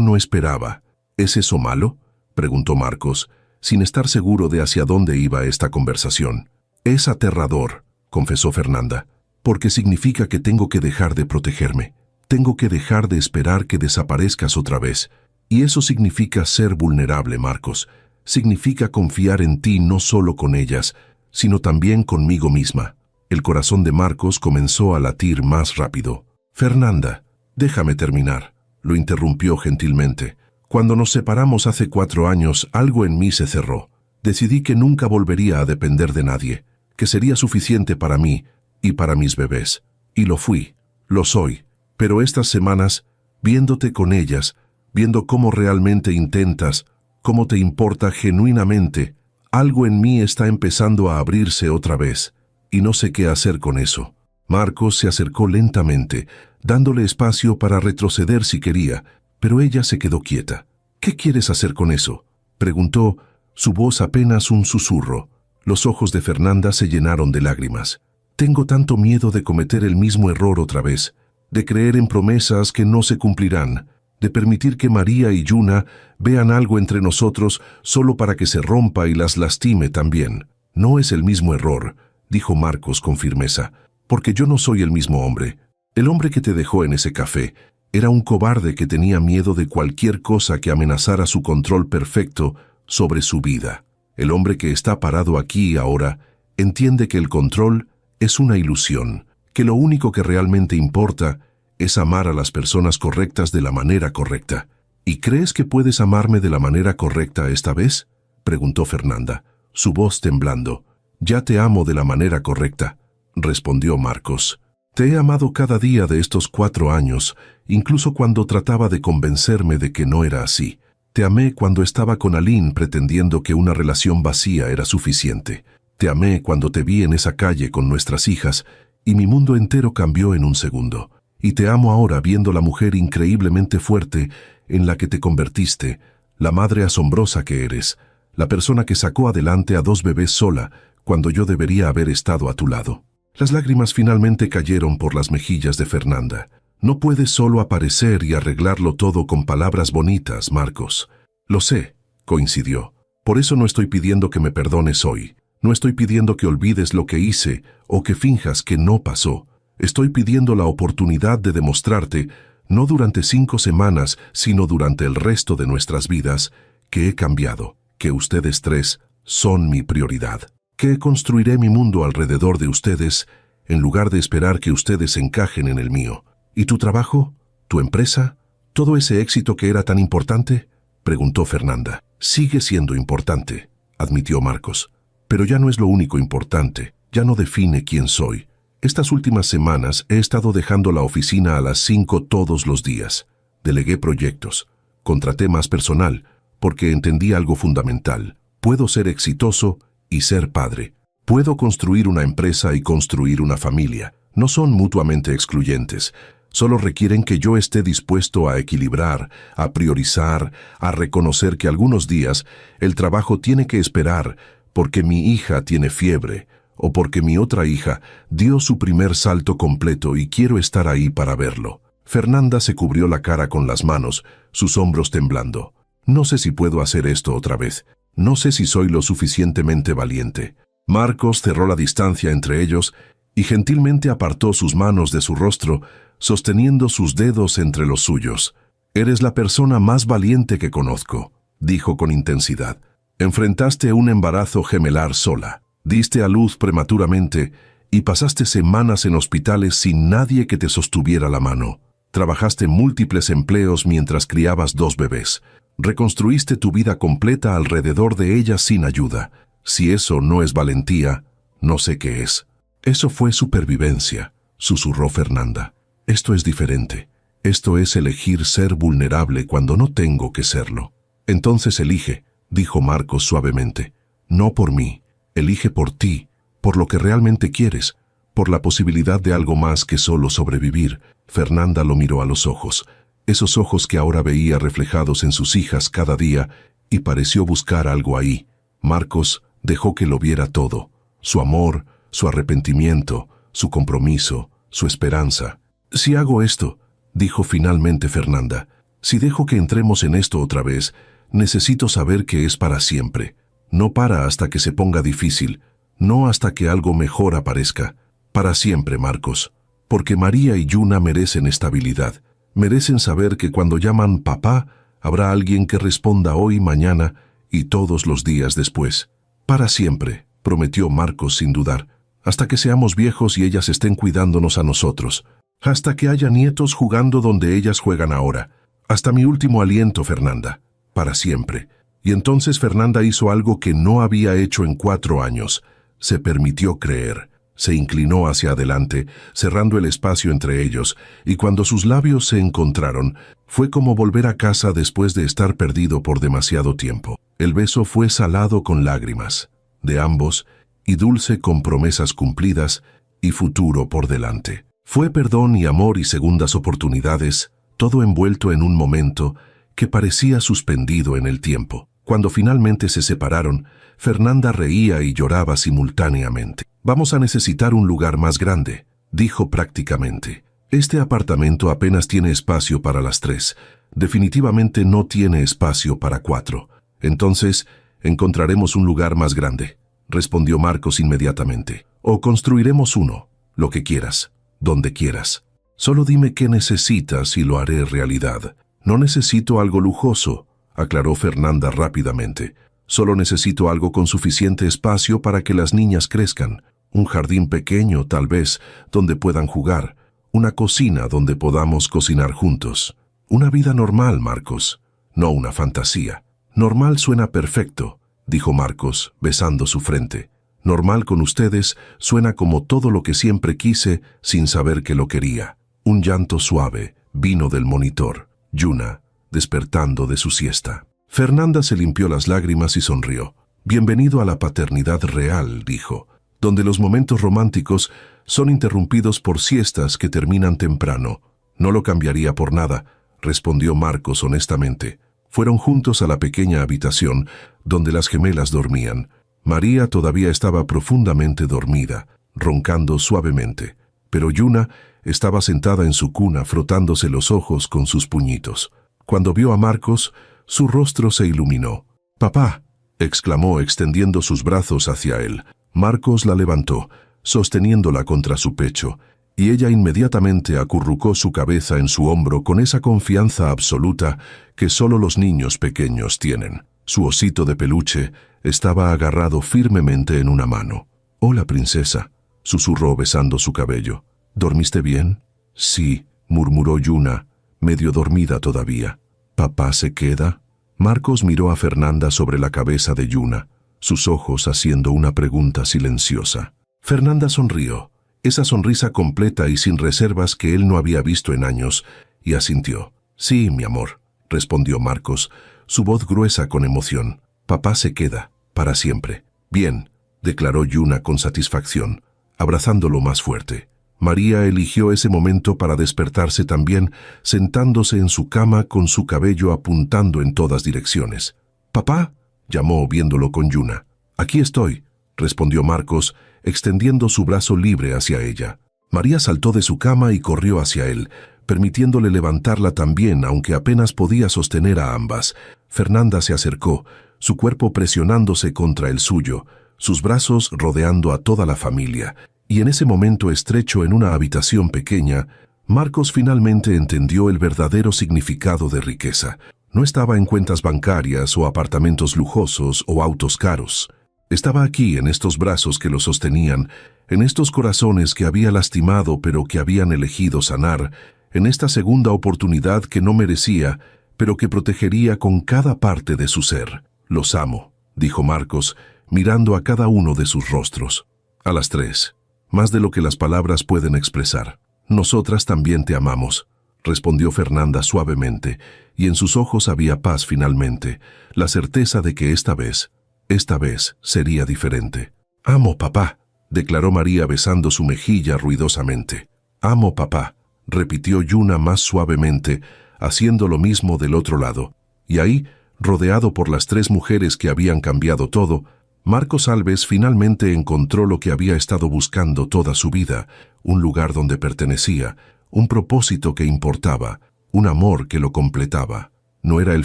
no esperaba. ¿Es eso malo?», preguntó Marcos, sin estar seguro de hacia dónde iba esta conversación. «Es aterrador», confesó Fernanda, «porque significa que tengo que dejar de protegerme. Tengo que dejar de esperar que desaparezcas otra vez. Y eso significa ser vulnerable, Marcos. Significa confiar en ti no solo con ellas, sino también conmigo misma». El corazón de Marcos comenzó a latir más rápido. «Fernanda, déjame terminar», lo interrumpió gentilmente. «Cuando nos separamos hace 4 años, algo en mí se cerró. Decidí que nunca volvería a depender de nadie, que sería suficiente para mí y para mis bebés. Y lo fui, lo soy. Pero estas semanas, viéndote con ellas, viendo cómo realmente intentas, cómo te importa genuinamente, algo en mí está empezando a abrirse otra vez, y no sé qué hacer con eso». Marcos se acercó lentamente, dándole espacio para retroceder si quería, pero ella se quedó quieta. «¿Qué quieres hacer con eso?», preguntó, su voz apenas un susurro. Los ojos de Fernanda se llenaron de lágrimas. «Tengo tanto miedo de cometer el mismo error otra vez, de creer en promesas que no se cumplirán, de permitir que María y Yuna vean algo entre nosotros solo para que se rompa y las lastime también». «No es el mismo error», dijo Marcos con firmeza, «porque yo no soy el mismo hombre. El hombre que te dejó en ese café era un cobarde que tenía miedo de cualquier cosa que amenazara su control perfecto sobre su vida. El hombre que está parado aquí ahora entiende que el control es una ilusión, que lo único que realmente importa es amar a las personas correctas de la manera correcta». «¿Y crees que puedes amarme de la manera correcta esta vez?», preguntó Fernanda, su voz temblando. «Ya te amo de la manera correcta», respondió Marcos. «Te he amado cada día de estos 4 años, incluso cuando trataba de convencerme de que no era así. Te amé cuando estaba con Aline pretendiendo que una relación vacía era suficiente. Te amé cuando te vi en esa calle con nuestras hijas y mi mundo entero cambió en un segundo. Y te amo ahora viendo la mujer increíblemente fuerte en la que te convertiste, la madre asombrosa que eres, la persona que sacó adelante a 2 bebés sola cuando yo debería haber estado a tu lado». Las lágrimas finalmente cayeron por las mejillas de Fernanda. «No puedes solo aparecer y arreglarlo todo con palabras bonitas, Marcos». «Lo sé», coincidió. «Por eso no estoy pidiendo que me perdones hoy. No estoy pidiendo que olvides lo que hice o que finjas que no pasó. Estoy pidiendo la oportunidad de demostrarte, no durante 5 semanas, sino durante el resto de nuestras vidas, que he cambiado, que ustedes 3 son mi prioridad, que construiré mi mundo alrededor de ustedes en lugar de esperar que ustedes encajen en el mío». «¿Y tu trabajo? ¿Tu empresa? ¿Todo ese éxito que era tan importante?», preguntó Fernanda. «Sigue siendo importante», admitió Marcos. «Pero ya no es lo único importante, ya no define quién soy. Estas últimas semanas he estado dejando la oficina a las 5 todos los días. Delegué proyectos. Contraté más personal, porque entendí algo fundamental. Puedo ser exitoso y ser padre. Puedo construir una empresa y construir una familia. No son mutuamente excluyentes. Solo requieren que yo esté dispuesto a equilibrar, a priorizar, a reconocer que algunos días el trabajo tiene que esperar porque mi hija tiene fiebre o porque mi otra hija dio su primer salto completo y quiero estar ahí para verlo. Fernanda se cubrió la cara con las manos, sus hombros temblando. No sé si puedo hacer esto otra vez. No sé si soy lo suficientemente valiente. Marcos cerró la distancia entre ellos y gentilmente apartó sus manos de su rostro, sosteniendo sus dedos entre los suyos. «Eres la persona más valiente que conozco», dijo con intensidad. «Enfrentaste un embarazo gemelar sola, diste a luz prematuramente y pasaste semanas en hospitales sin nadie que te sostuviera la mano. Trabajaste múltiples empleos mientras criabas 2 bebés. Reconstruiste tu vida completa alrededor de ellas sin ayuda. Si eso no es valentía, no sé qué es». «Eso fue supervivencia», susurró Fernanda. «Esto es diferente. Esto es elegir ser vulnerable cuando no tengo que serlo». «Entonces elige», dijo Marcos suavemente. «No por mí. Elige por ti, por lo que realmente quieres, por la posibilidad de algo más que solo sobrevivir». Fernanda lo miró a los ojos, esos ojos que ahora veía reflejados en sus hijas cada día, y pareció buscar algo ahí. Marcos dejó que lo viera todo, su amor, su arrepentimiento, su compromiso, su esperanza. «Si hago esto», dijo finalmente Fernanda, «si dejo que entremos en esto otra vez, necesito saber que es para siempre. No para hasta que se ponga difícil, no hasta que algo mejor aparezca. Para siempre, Marcos. Porque María y Yuna merecen estabilidad. Merecen saber que cuando llaman papá, habrá alguien que responda hoy, mañana y todos los días después. Para siempre», prometió Marcos sin dudar. «Hasta que seamos viejos y ellas estén cuidándonos a nosotros. Hasta que haya nietos jugando donde ellas juegan ahora. Hasta mi último aliento, Fernanda. Para siempre». Y entonces Fernanda hizo algo que no había hecho en 4 años. Se permitió creer. Se inclinó hacia adelante, cerrando el espacio entre ellos, y cuando sus labios se encontraron, fue como volver a casa después de estar perdido por demasiado tiempo. El beso fue salado con lágrimas, de ambos, y dulce con promesas cumplidas y futuro por delante. Fue perdón y amor y segundas oportunidades, todo envuelto en un momento que parecía suspendido en el tiempo. Cuando finalmente se separaron, Fernanda reía y lloraba simultáneamente. «Vamos a necesitar un lugar más grande», dijo prácticamente. «Este apartamento apenas tiene espacio para las 3. Definitivamente no tiene espacio para 4. Entonces, encontraremos un lugar más grande», respondió Marcos inmediatamente. «O construiremos uno, lo que quieras, donde quieras. Solo dime qué necesitas y lo haré realidad». «No necesito algo lujoso», aclaró Fernanda rápidamente. «Solo necesito algo con suficiente espacio para que las niñas crezcan. Un jardín pequeño, tal vez, donde puedan jugar. Una cocina donde podamos cocinar juntos. Una vida normal, Marcos, no una fantasía». «Normal suena perfecto», dijo Marcos, besando su frente. «Normal con ustedes suena como todo lo que siempre quise sin saber que lo quería». Un llanto suave vino del monitor. Yuna, despertando de su siesta. Fernanda se limpió las lágrimas y sonrió. «Bienvenido a la paternidad real», dijo, «donde los momentos románticos son interrumpidos por siestas que terminan temprano». «No lo cambiaría por nada», respondió Marcos honestamente. Fueron juntos a la pequeña habitación donde las gemelas dormían. María todavía estaba profundamente dormida, roncando suavemente, pero Yuna estaba sentada en su cuna frotándose los ojos con sus puñitos. Cuando vio a Marcos, su rostro se iluminó. «Papá», exclamó extendiendo sus brazos hacia él. Marcos la levantó, sosteniéndola contra su pecho, y ella inmediatamente acurrucó su cabeza en su hombro con esa confianza absoluta que solo los niños pequeños tienen. Su osito de peluche estaba agarrado firmemente en una mano. «Hola, princesa», susurró besando su cabello. «¿Dormiste bien?» «Sí», murmuró Yuna, medio dormida todavía. «¿Papá se queda?» Marcos miró a Fernanda sobre la cabeza de Yuna, sus ojos haciendo una pregunta silenciosa. Fernanda sonrió, esa sonrisa completa y sin reservas que él no había visto en años, y asintió. «Sí, mi amor», respondió Marcos, su voz gruesa con emoción. «Papá se queda, para siempre». «Bien», declaró Yuna con satisfacción, abrazándolo más fuerte. María eligió ese momento para despertarse también, sentándose en su cama con su cabello apuntando en todas direcciones. «¿Papá?», llamó viéndolo con Yuna. «Aquí estoy», respondió Marcos, extendiendo su brazo libre hacia ella. María saltó de su cama y corrió hacia él, permitiéndole levantarla también, aunque apenas podía sostener a ambas. Fernanda se acercó, su cuerpo presionándose contra el suyo, sus brazos rodeando a toda la familia. Y en ese momento estrecho en una habitación pequeña, Marcos finalmente entendió el verdadero significado de riqueza. No estaba en cuentas bancarias o apartamentos lujosos o autos caros. Estaba aquí, en estos brazos que lo sostenían, en estos corazones que había lastimado pero que habían elegido sanar, en esta segunda oportunidad que no merecía, pero que protegería con cada parte de su ser. «Los amo», dijo Marcos, mirando a cada uno de sus rostros. «A las tres. Más de lo que las palabras pueden expresar. Nosotras también te amamos», respondió Fernanda suavemente, y en sus ojos había paz finalmente, la certeza de que esta vez sería diferente. «Amo, papá», declaró María besando su mejilla ruidosamente. «Amo, papá», repitió Yuna más suavemente, haciendo lo mismo del otro lado. Y ahí, rodeado por las tres mujeres que habían cambiado todo, Marcos Alves finalmente encontró lo que había estado buscando toda su vida, un lugar donde pertenecía, un propósito que importaba, un amor que lo completaba. No era el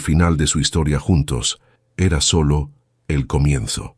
final de su historia juntos, era solo el comienzo.